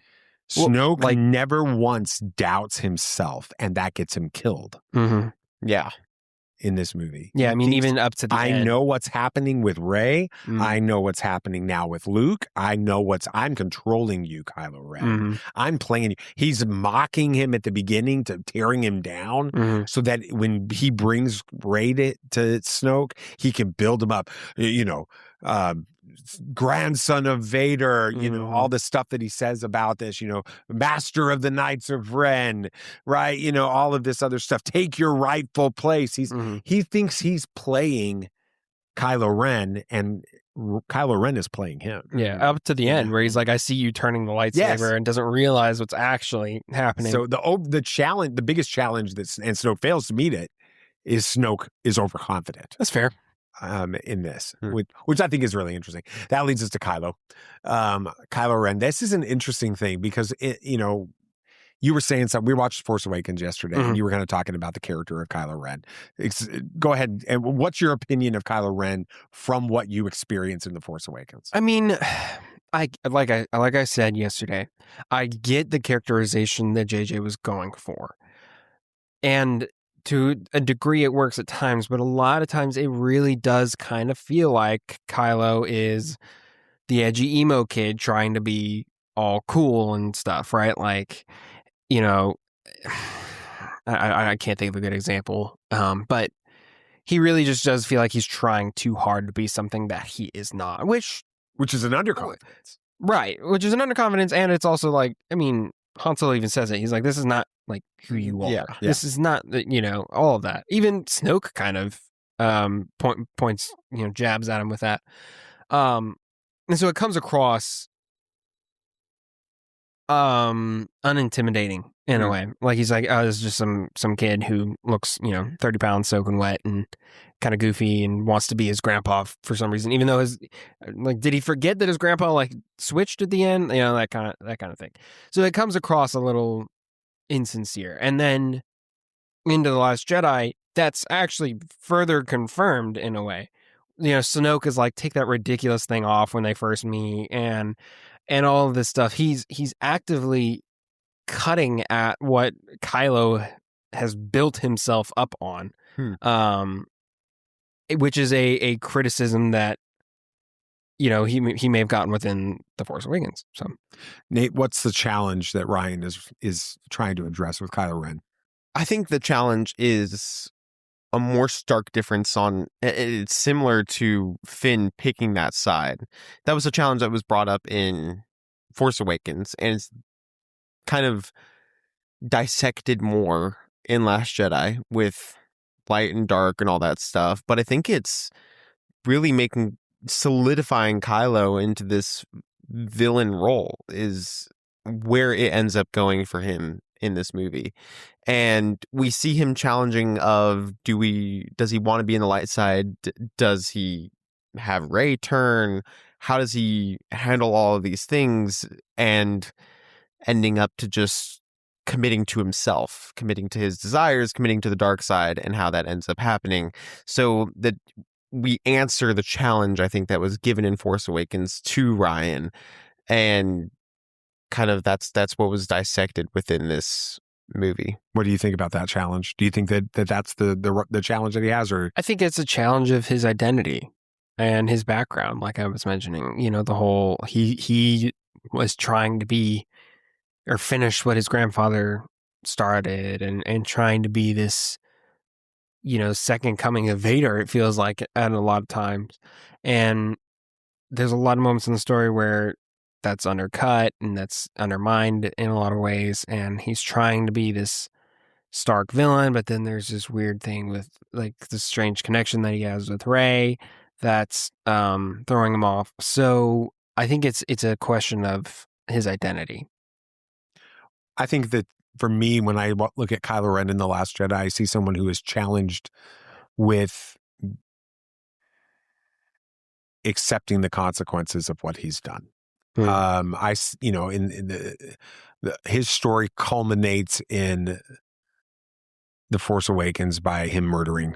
Snoke never once doubts himself, and that gets him killed. Mm-hmm. Yeah. In this movie. Yeah, I mean, even up to the end. I know what's happening with Rey. I know what's happening now with Luke. I'm controlling you, Kylo Ren. I'm playing you. He's mocking him at the beginning, to tearing him down, so that when he brings Rey to Snoke, he can build him up, grandson of Vader, all the stuff that he says about this, master of the Knights of Ren, right? All of this other stuff. Take your rightful place. He thinks he's playing Kylo Ren, and Kylo Ren is playing him. Yeah, up to the end where he's like, I see you turning the lightsaber, and doesn't realize what's actually happening. So the challenge, the biggest challenge and Snoke fails to meet it, is Snoke is overconfident. That's fair. In this, which I think is really interesting. That leads us to Kylo Ren. This is an interesting thing because you were saying something. We watched Force Awakens yesterday, and you were kind of talking about the character of Kylo Ren. Go ahead, and what's your opinion of Kylo Ren from what you experienced in the Force Awakens? I mean, like I said yesterday, I get the characterization that JJ was going for, and to a degree, it works at times, but a lot of times it really does kind of feel like Kylo is the edgy emo kid trying to be all cool and stuff, right? Like, I can't think of a good example, but he really just does feel like he's trying too hard to be something that he is not, which is an underconfidence. Right, which is an underconfidence, and it's also like, I mean, Han Solo even says it. He's like, this is not like who you are. Yeah. This is not, all of that. Even Snoke kind of points, jabs at him with that. And so it comes across unintimidating in a way. Like, he's like, oh, this is just some kid who looks, 30 pounds soaking wet and kind of goofy and wants to be his grandpa for some reason, even though did he forget that his grandpa switched at the end? That kind of thing. So it comes across a little insincere. And then into The Last Jedi, that's actually further confirmed in a way. Snoke is like, take that ridiculous thing off when they first meet, and all of this stuff. He's actively cutting at what Kylo has built himself up on, which is a criticism that he may have gotten within The Force Awakens. So, Nate, what's the challenge that Rian is trying to address with Kylo Ren? I think the challenge is a more stark difference it's similar to Finn picking that side. That was a challenge that was brought up in Force Awakens, and it's kind of dissected more in Last Jedi with light and dark and all that stuff. But I think it's really solidifying Kylo into this villain role is where it ends up going for him in this movie. And we see him challenging of, does he want to be in the light side? Does he have Rey turn? How does he handle all of these things? And ending up to just committing to himself, committing to his desires, committing to the dark side, and how that ends up happening. So that we answer the challenge, I think, that was given in Force Awakens to Rian. And kind of that's what was dissected within this movie. What do you think about that challenge? Do you think that's the challenge that he has, or I think it's a challenge of his identity and his background, like I was mentioning. You know, the whole he was trying to be or finish what his grandfather started, and trying to be this, you know, second coming of Vader, it feels like at a lot of times. And there's a lot of moments in the story where that's undercut and that's undermined in a lot of ways, and he's trying to be this stark villain, but then there's this weird thing with like the strange connection that he has with Rey that's throwing him off. So I think it's a question of his identity. I think that for me, when I look at Kylo Ren in The Last Jedi, I see someone who is challenged with accepting the consequences of what he's done. His story culminates in The Force Awakens by him murdering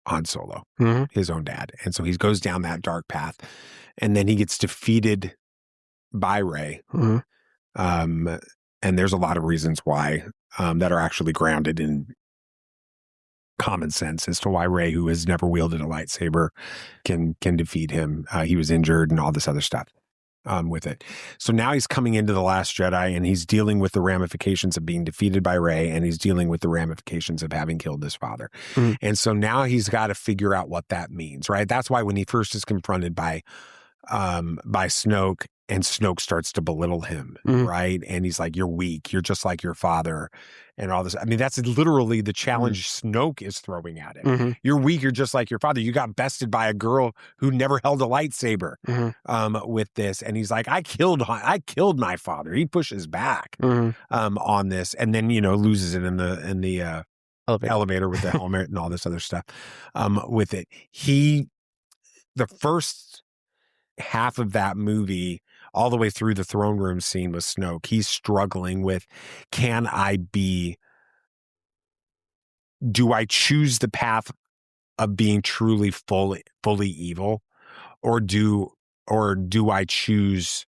Han Solo, his own dad. And so he goes down that dark path, and then he gets defeated by Rey. And there's a lot of reasons why that are actually grounded in common sense as to why Rey, who has never wielded a lightsaber, can defeat him. He was injured and all this other stuff with it. So now he's coming into The Last Jedi, and he's dealing with the ramifications of being defeated by Rey, and he's dealing with the ramifications of having killed his father. And so now he's got to figure out what that means, right? That's why when he first is confronted by Snoke, and Snoke starts to belittle him, right? And he's like, "You're weak. You're just like your father," and all this. I mean, that's literally the challenge Snoke is throwing at him. You're weak. You're just like your father. You got bested by a girl who never held a lightsaber. With this, and he's like, "I killed my father." He pushes back on this, and then loses it in the elevator with the helmet and all this other stuff. With it, the first half of that movie, all the way through the throne room scene with Snoke, he's struggling with, do I choose the path of being truly fully evil, or do I choose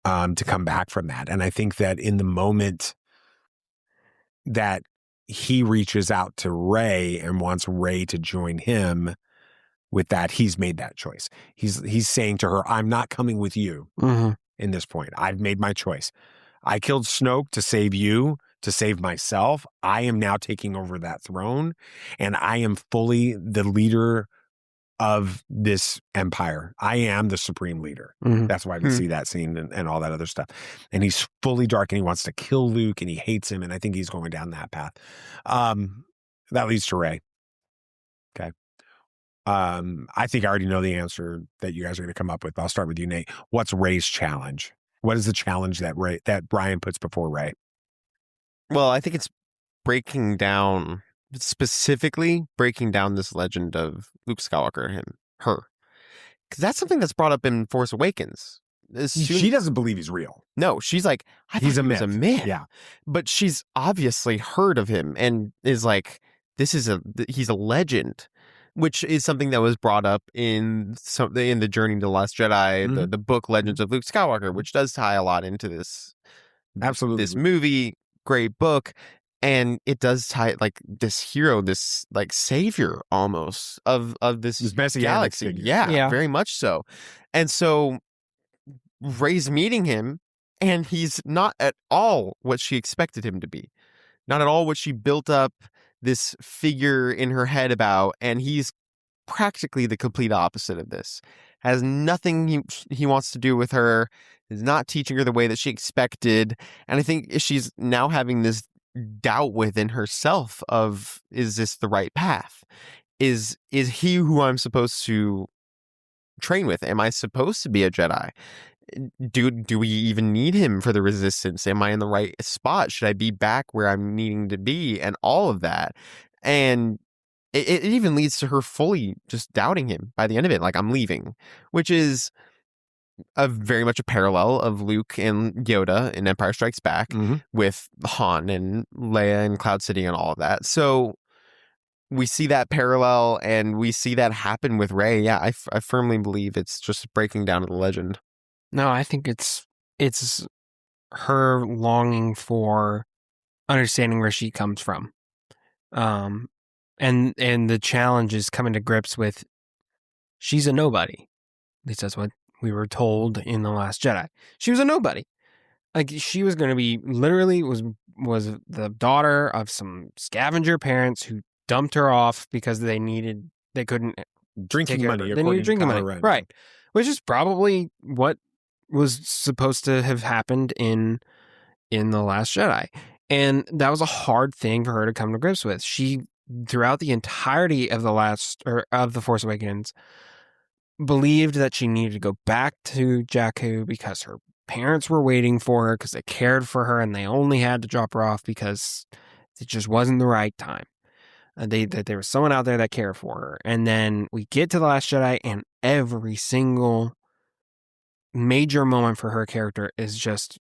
to come back from that? And I think that in the moment that he reaches out to Rey and wants Rey to join him with that, he's made that choice. He's saying to her, "I'm not coming with you in this point. I've made my choice. I killed Snoke to save you, to save myself. I am now taking over that throne, and I am fully the leader of this empire. I am the supreme leader." That's why we see that scene and all that other stuff. And he's fully dark, and he wants to kill Luke, and he hates him, and I think he's going down that path. That leads to Rey. Okay. I think I already know the answer that you guys are going to come up with. I'll start with you, Nate. What's Rey's challenge? What is the challenge that Brian puts before Rey? Well, I think it's specifically breaking down this legend of Luke Skywalker, her. Because that's something that's brought up in Force Awakens. She doesn't believe he's real. No, she's like, he's a myth. Yeah. But she's obviously heard of him and is like, he's a legend. Which is something that was brought up in the Journey to the Last Jedi, the book Legends of Luke Skywalker, which does tie a lot into this. Absolutely, this movie, great book, and it does tie like this hero, this like savior almost of this galaxy. Figure. Yeah, very much so. And so Rey's meeting him, and he's not at all what she expected him to be. Not at all what she built up this figure in her head about, and he's practically the complete opposite of this. Has nothing he wants to do with her, is not teaching her the way that she expected, and I think she's now having this doubt within herself of, is this the right path? Is he who I'm supposed to train with? Am I supposed to be a Jedi? do we even need him for the Resistance? Am I in the right spot? Should I be back where I'm needing to be? And all of that. And it even leads to her fully just doubting him by the end of it. Like, I'm leaving, which is very much a parallel of Luke and Yoda in Empire Strikes Back with Han and Leia and Cloud City and all of that. So we see that parallel, and we see that happen with Rey. Yeah, I firmly believe it's just breaking down to the legend. No, I think it's her longing for understanding where she comes from. And the challenge is coming to grips with she's a nobody. At least that's what we were told in The Last Jedi. She was a nobody. Like, she was going to be literally was the daughter of some scavenger parents who dumped her off because they couldn't drinking money. They needed drinking money, right? Which is probably what was supposed to have happened in The Last Jedi, and that was a hard thing for her to come to grips with. She, throughout the entirety of of The Force Awakens, believed that she needed to go back to Jakku because her parents were waiting for her, because they cared for her, and they only had to drop her off because it just wasn't the right time. That there was someone out there that cared for her. And then we get to The Last Jedi, and every single major moment for her character is just,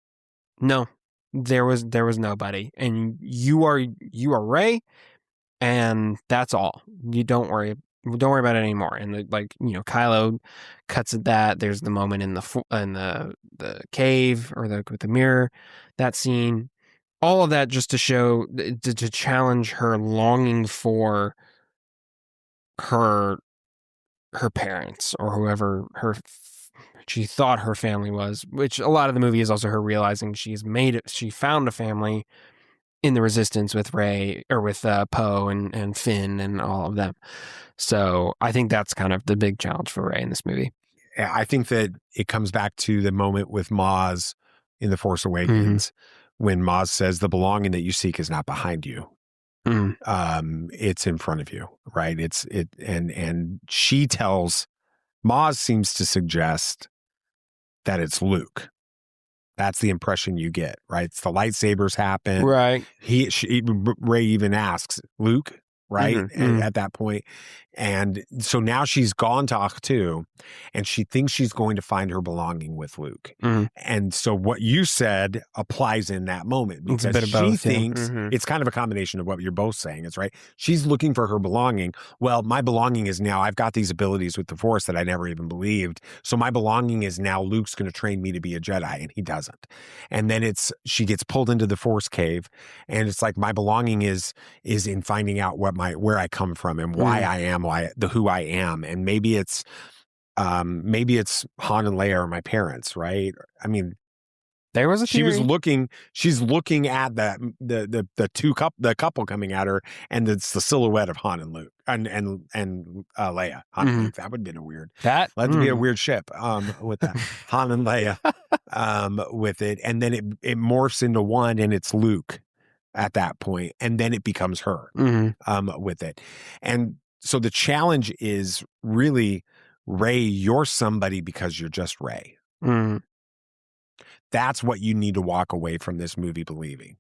no, there was nobody, and you are Rey, and that's all. You don't worry about it anymore. And Kylo cuts at that. There's the moment in the cave, or with the mirror, that scene. All of that just to show, to challenge her longing for her parents, or whoever she thought her family was, which a lot of the movie is also her realizing she found a family in the Resistance with Rey, or with Poe and Finn and all of them. So I think that's kind of the big challenge for Rey in this movie. I think that it comes back to the moment with Maz in The Force Awakens, when Maz says, the belonging that you seek is not behind you. It's in front of you, right? And she tells, Maz seems to suggest that it's Luke. That's the impression you get, right? It's the lightsabers happen. Right. Rey even asks, Luke, right? At that point. And so now she's gone to Ahch-To, and she thinks she's going to find her belonging with Luke. And so what you said applies in that moment, because she thinks it's kind of a combination of what you're both saying. It's right. She's looking for her belonging. Well, my belonging is now, I've got these abilities with the Force that I never even believed. So my belonging is now Luke's going to train me to be a Jedi, and he doesn't. And then she gets pulled into the Force cave, and it's like, my belonging is in finding out where I come from and why I am who I am. And maybe it's Han and Leia are my parents, right? I mean, there was a theory. She's looking at the couple coming at her, and it's the silhouette of Han and Luke and Leia. Han and Luke. That would have been a weird. That'd be a weird ship. With that Han and Leia, with it, and then it morphs into one, and it's Luke at that point, and then it becomes her, with it, and so the challenge is really, Rey, you're somebody because you're just Rey. That's what you need to walk away from this movie believing.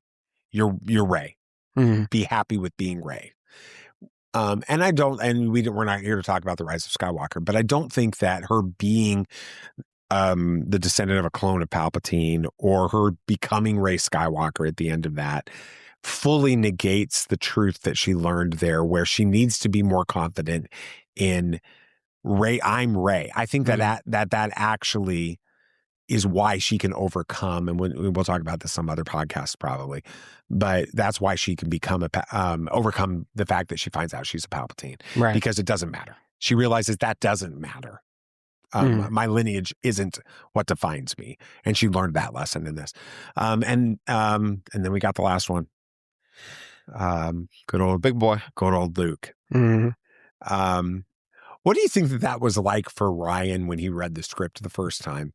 You're Rey. Be happy with being Rey. And we're not here to talk about the rise of Skywalker, but I don't think that her being the descendant of a clone of Palpatine, or her becoming Rey Skywalker at the end of that, fully negates the truth that she learned there, where she needs to be more confident in Rey. I'm Rey. I think that actually is why she can overcome, and we'll talk about this some other podcasts probably, but that's why she can overcome the fact that she finds out she's a Palpatine, right? Because it doesn't matter. She realizes that doesn't matter. My lineage isn't what defines me, and she learned that lesson in this. And then we got the last one. Good old big boy, good old Luke. What do you think that was like for Rian when he read the script the first time,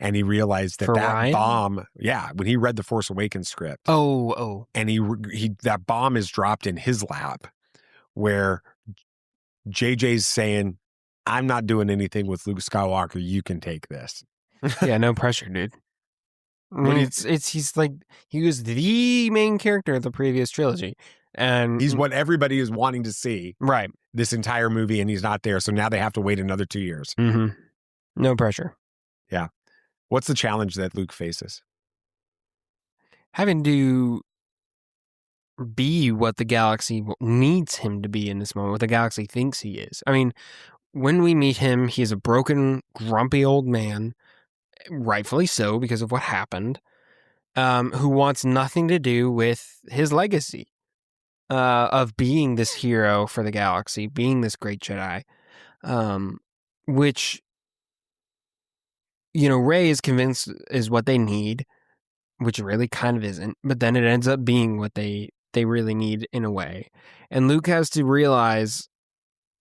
and he realized that bomb? Yeah, when he read the Force Awakens script. And that bomb is dropped in his lap, where JJ's saying, "I'm not doing anything with Luke Skywalker. You can take this." Yeah, no pressure, dude. I mean, he was the main character of the previous trilogy, and he's what everybody is wanting to see. Right. This entire movie, and he's not there, so now they have to wait another 2 years. Mm-hmm. No pressure. Yeah. What's the challenge that Luke faces? Having to be what the galaxy needs him to be in this moment, what the galaxy thinks he is. I mean, when we meet him, he's a broken, grumpy old man, rightfully so because of what happened, who wants nothing to do with his legacy of being this hero for the galaxy, being this great Jedi, which, Rey is convinced is what they need, which really kind of isn't, but then it ends up being what they really need in a way. And Luke has to realize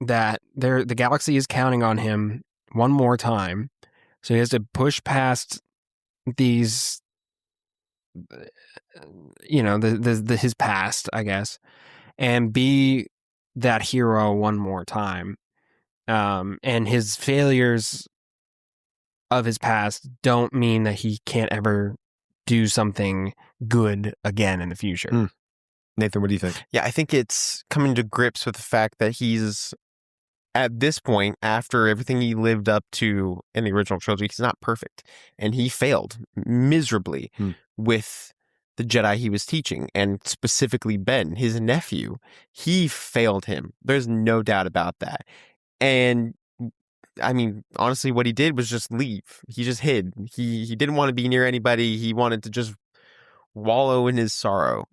that the galaxy is counting on him one more time. So he has to push past these, his past, I guess, and be that hero one more time. And his failures of his past don't mean that he can't ever do something good again in the future. Nathan, what do you think? Yeah, I think it's coming to grips with the fact that he's, at this point, after everything he lived up to in the original trilogy, he's not perfect. And he failed miserably with the Jedi he was teaching, and specifically Ben, his nephew. He failed him. There's no doubt about that. And I mean, honestly, what he did was just leave. He just hid. He didn't want to be near anybody. He wanted to just wallow in his sorrow.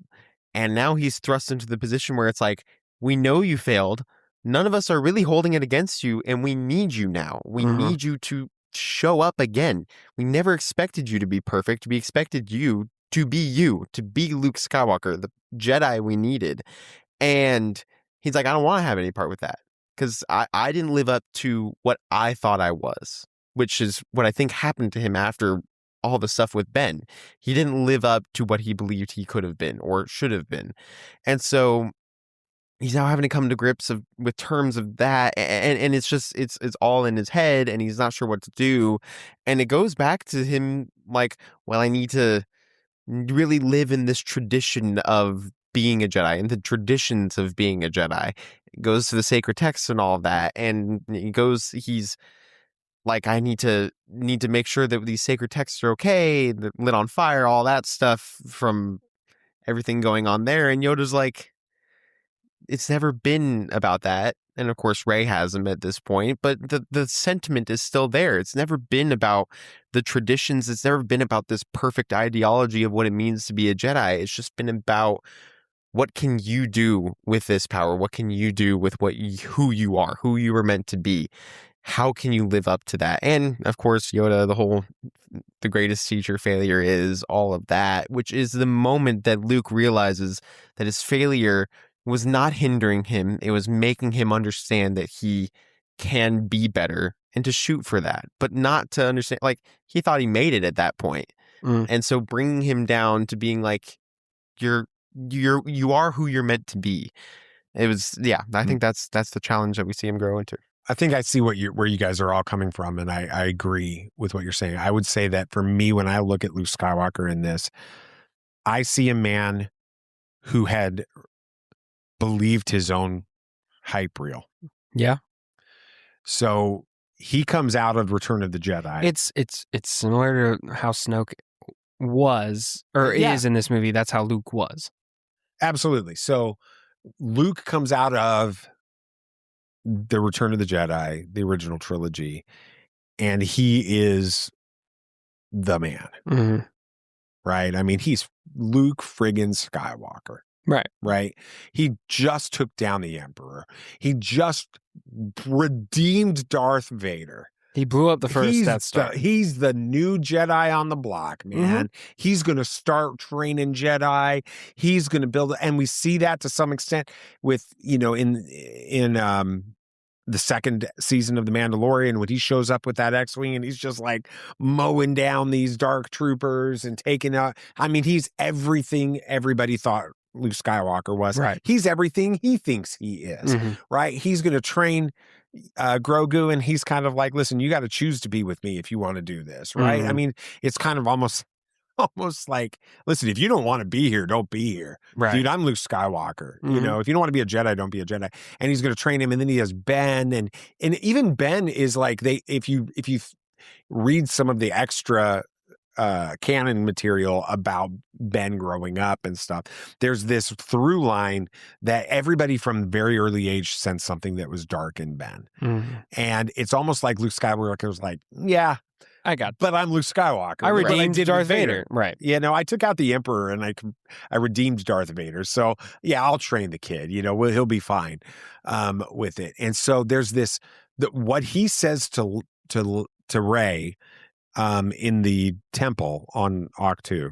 And now he's thrust into the position where it's like, we know you failed. None of us are really holding it against you, and we need you now. We need you to show up again. We never expected you to be perfect. We expected you, to be Luke Skywalker, the Jedi we needed. And he's like, I don't want to have any part with that, because I didn't live up to what I thought I was, which is what I think happened to him after all the stuff with Ben. He didn't live up to what he believed he could have been or should have been. And so he's now having to come to grips with terms of that. And it's just, it's all in his head, and he's not sure what to do. And it goes back to him like, well, I need to really live in this tradition of being a Jedi and the traditions of being a Jedi. It goes to the sacred texts and all of that. And he's like, I need to make sure that these sacred texts are okay, lit on fire, all that stuff from everything going on there. And Yoda's like, it's never been about that. And of course, Rey has him at this point, but the sentiment is still there. It's never been about the traditions. It's never been about this perfect ideology of what it means to be a Jedi. It's just been about, what can you do with this power? What can you do with who you are, who you were meant to be? How can you live up to that? And of course, Yoda, the greatest teacher failure is all of that, which is the moment that Luke realizes that his failure was not hindering him. It was making him understand that he can be better and to shoot for that, but not to understand, like, he thought he made it at that point. And so bringing him down to being like, you are who you're meant to be. It was, yeah, I think that's the challenge that we see him grow into. I think I see where you guys are all coming from, and I agree with what you're saying. I would say that for me, when I look at Luke Skywalker in this, I see a man who had believed his own hype reel. Yeah. So he comes out of Return of the Jedi. It's similar to how Snoke was or is in this movie. That's how Luke was. Absolutely. So Luke comes out of the Return of the Jedi, the original trilogy, and he is the man. Right? I mean, he's Luke friggin' Skywalker. Right? He just took down the Emperor. He just redeemed Darth Vader. He blew up the first Death Star. He's the new Jedi on the block, man. He's going to start training Jedi. He's going to build, and we see that to some extent with, in the second season of The Mandalorian, when he shows up with that X-Wing and he's just like mowing down these dark troopers and taking out. I mean, he's everything everybody thought Luke Skywalker was. Right. He's everything he thinks he is. Right. He's going to train Grogu, and he's kind of like, listen, you got to choose to be with me if you want to do this, right? I mean, it's kind of almost like, listen, if you don't want to be here, don't be here. Right. Dude, I'm Luke Skywalker. You know, if you don't want to be a Jedi, don't be a Jedi. And he's going to train him. And then he has Ben. And even Ben is like, if you read some of the extra canon material about Ben growing up and stuff, there's this through line that everybody from very early age sensed something that was dark in Ben. And it's almost like Luke Skywalker was like, yeah, but I'm Luke Skywalker. I redeemed Darth Vader. Right. Yeah, no, I took out the Emperor and I redeemed Darth Vader. So yeah, I'll train the kid. You know, he'll be fine with it. And so there's this what he says to Rey in the temple on Ahch-To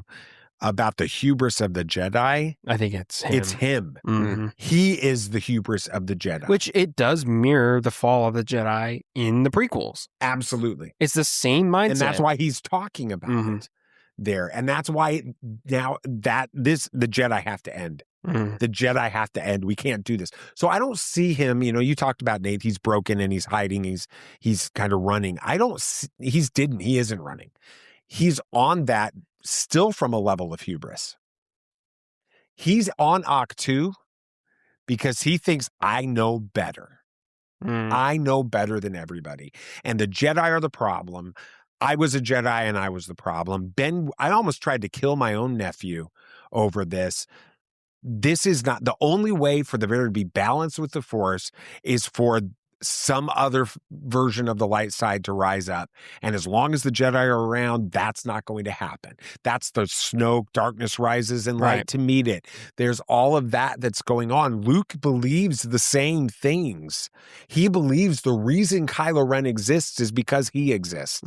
about the hubris of the Jedi. I think it's him. It's him. He is the hubris of the Jedi. Which it does mirror the fall of the Jedi in the prequels. Absolutely. It's the same mindset. And that's why he's talking about it there. And that's why now the Jedi have to end. The Jedi have to end. We can't do this. So I don't see him, you know, you talked about Nate, he's broken and he's hiding. He's kind of running. He isn't running. He's on that still from a level of hubris. He's on Ahch-To because he thinks I know better. I know better than everybody. And the Jedi are the problem. I was a Jedi and I was the problem. I almost tried to kill my own nephew over this. This is not the only way for the Vader to be balanced with the Force is for some other version of the light side to rise up. And as long as the Jedi are around, that's not going to happen. That's the Snoke, darkness rises and light to meet it. There's all of that that's going on. Luke believes the same things. He believes the reason Kylo Ren exists is because he exists.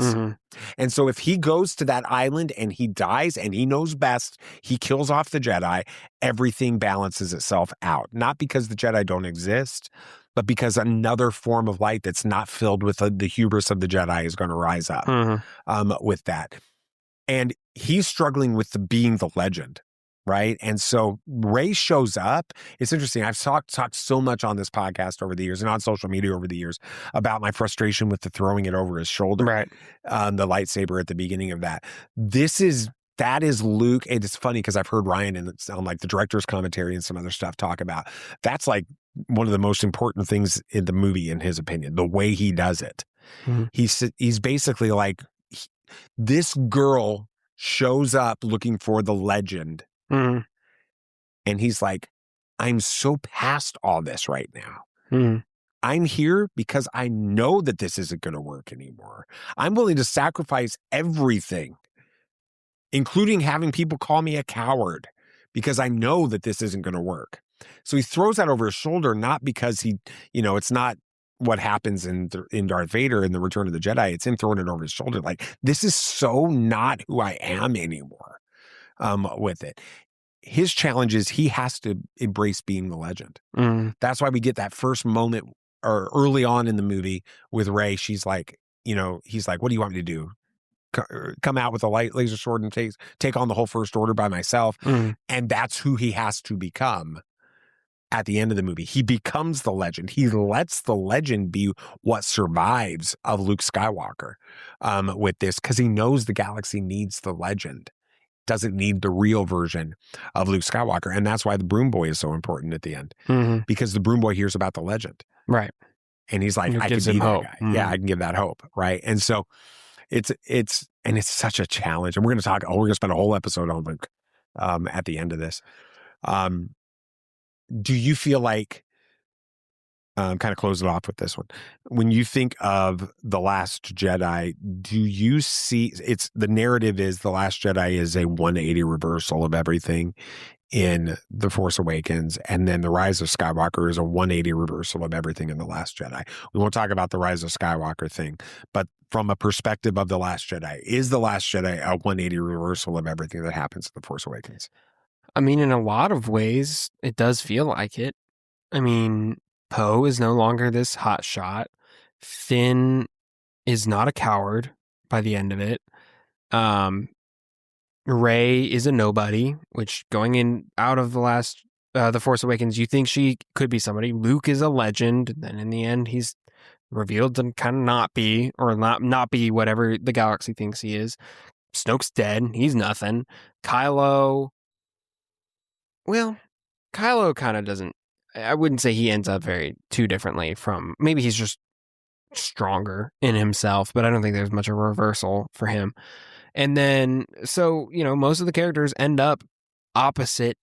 And so if he goes to that island and he dies and he knows best, he kills off the Jedi, everything balances itself out. Not because the Jedi don't exist, but because another form of light that's not filled with the hubris of the Jedi is going to rise up with that. And he's struggling with being the legend, right? And so Rey shows up. It's interesting. I've talked so much on this podcast over the years and on social media over the years about my frustration with the throwing it over his shoulder, the lightsaber at the beginning of that. That is Luke. And it's funny because I've heard Ryan on like the director's commentary and some other stuff talk about that's like one of the most important things in the movie, in his opinion, the way he does it. He's basically like, this girl shows up looking for the legend. And he's like, I'm so past all this right now. I'm here because I know that this isn't going to work anymore. I'm willing to sacrifice everything, including having people call me a coward, because I know that this isn't going to work. So he throws that over his shoulder, not because it's not what happens in Darth Vader in the Return of the Jedi. It's him throwing it over his shoulder. Like, this is so not who I am anymore with it. His challenge is he has to embrace being the legend. That's why we get that first moment or early on in the movie with Rey. She's like, he's like, what do you want me to do? Come out with a light laser sword and take on the whole First Order by myself. And that's who he has to become at the end of the movie. He becomes the legend. He lets the legend be what survives of Luke Skywalker with this, because he knows the galaxy needs the legend, doesn't need the real version of Luke Skywalker. And that's why the Broom Boy is so important at the end, because the Broom Boy hears about the legend. Right. And he's like, I can be that guy. Yeah, I can give that hope. Right. And so it's such a challenge. And we're going to spend a whole episode on Luke at the end of this. Do you feel like, kind of close it off with this one, when you think of The Last Jedi, do you see the narrative is The Last Jedi is a 180 reversal of everything in The Force Awakens, and then The Rise of Skywalker is a 180 reversal of everything in The Last Jedi? We won't talk about the Rise of Skywalker thing, but from a perspective of The Last Jedi, is The Last Jedi a 180 reversal of everything that happens in The Force Awakens? I mean, in a lot of ways, it does feel like it. I mean, Poe is no longer this hot shot. Finn is not a coward by the end of it. Rey is a nobody, which going in out of The Force Awakens, you think she could be somebody. Luke is a legend, and then in the end, he's revealed to kind of not be, or not be whatever the galaxy thinks he is. Snoke's dead. He's nothing. Kylo kind of doesn't, I wouldn't say he ends up too differently from, maybe he's just stronger in himself, but I don't think there's much of a reversal for him. And then, so, most of the characters end up opposite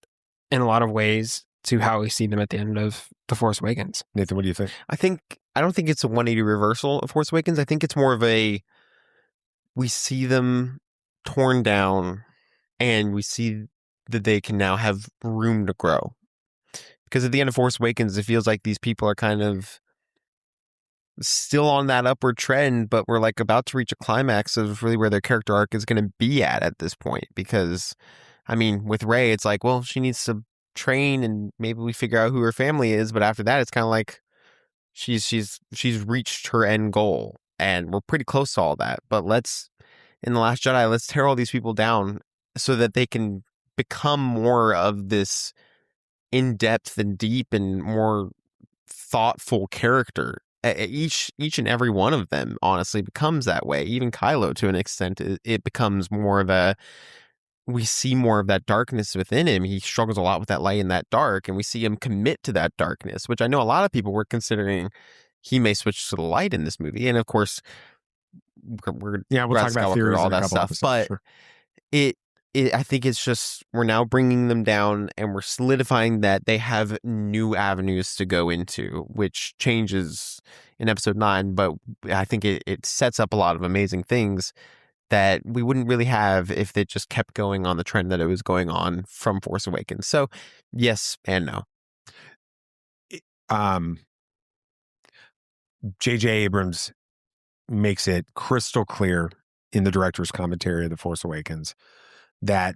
in a lot of ways to how we see them at the end of The Force Awakens. Nathan, what do you think? I don't think it's a 180 reversal of Force Awakens. I think it's more of we see them torn down and we see that they can now have room to grow. Because at the end of Force Awakens, it feels like these people are kind of still on that upward trend, but we're like about to reach a climax of really where their character arc is going to be at this point. Because, I mean, with Rey, it's like, well, she needs to train and maybe we figure out who her family is. But after that, it's kind of like she's reached her end goal and we're pretty close to all that. But in The Last Jedi, let's tear all these people down so that they can become more of this in-depth and deep and more thoughtful character. Each and every one of them honestly becomes that way. Even Kylo, to an extent, it becomes more of we see more of that darkness within him. He struggles a lot with that light and that dark, and we see him commit to that darkness, which I know a lot of people were considering he may switch to the light in this movie. And of course, we'll talk about theories, all that stuff. But sure. I think it's just we're now bringing them down and we're solidifying that they have new avenues to go into, which changes in episode 9. But I think it sets up a lot of amazing things that we wouldn't really have if they just kept going on the trend that it was going on from Force Awakens. So yes and no. J.J. Abrams makes it crystal clear in the director's commentary of The Force Awakens that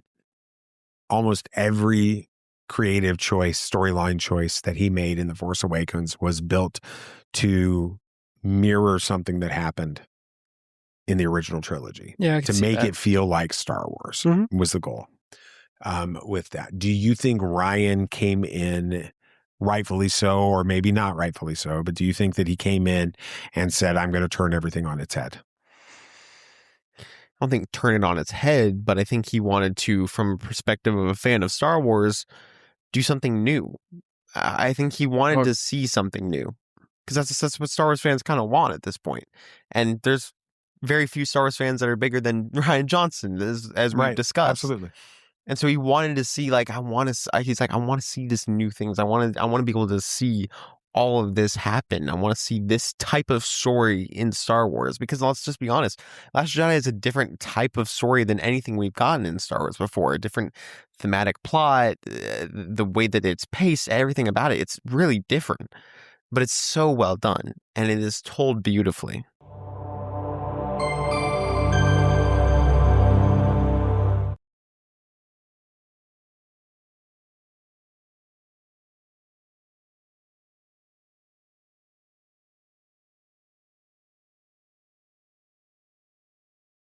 almost every creative choice, storyline choice that he made in The Force Awakens was built to mirror something that happened in the original trilogy. Yeah, to make it feel like Star Wars was the goal with that. Do you think Rian came in rightfully so, or maybe not rightfully so, but do you think that he came in and said, I'm going to turn everything on its head? I don't think turn it on its head, but I think he wanted to, from a perspective of a fan of Star Wars, do something new. I think he wanted to see something new, because that's what Star Wars fans kind of want at this point. And there's very few Star Wars fans that are bigger than Rian Johnson, as we've discussed. Absolutely. And so he wanted to see, he's like, I want to see this new things. I want to be able to see all of this happen. I want to see this type of story in Star Wars, because let's just be honest, Last Jedi is a different type of story than anything we've gotten in Star Wars before. A different thematic plot, the way that it's paced, everything about it. It's really different, but it's so well done and it is told beautifully.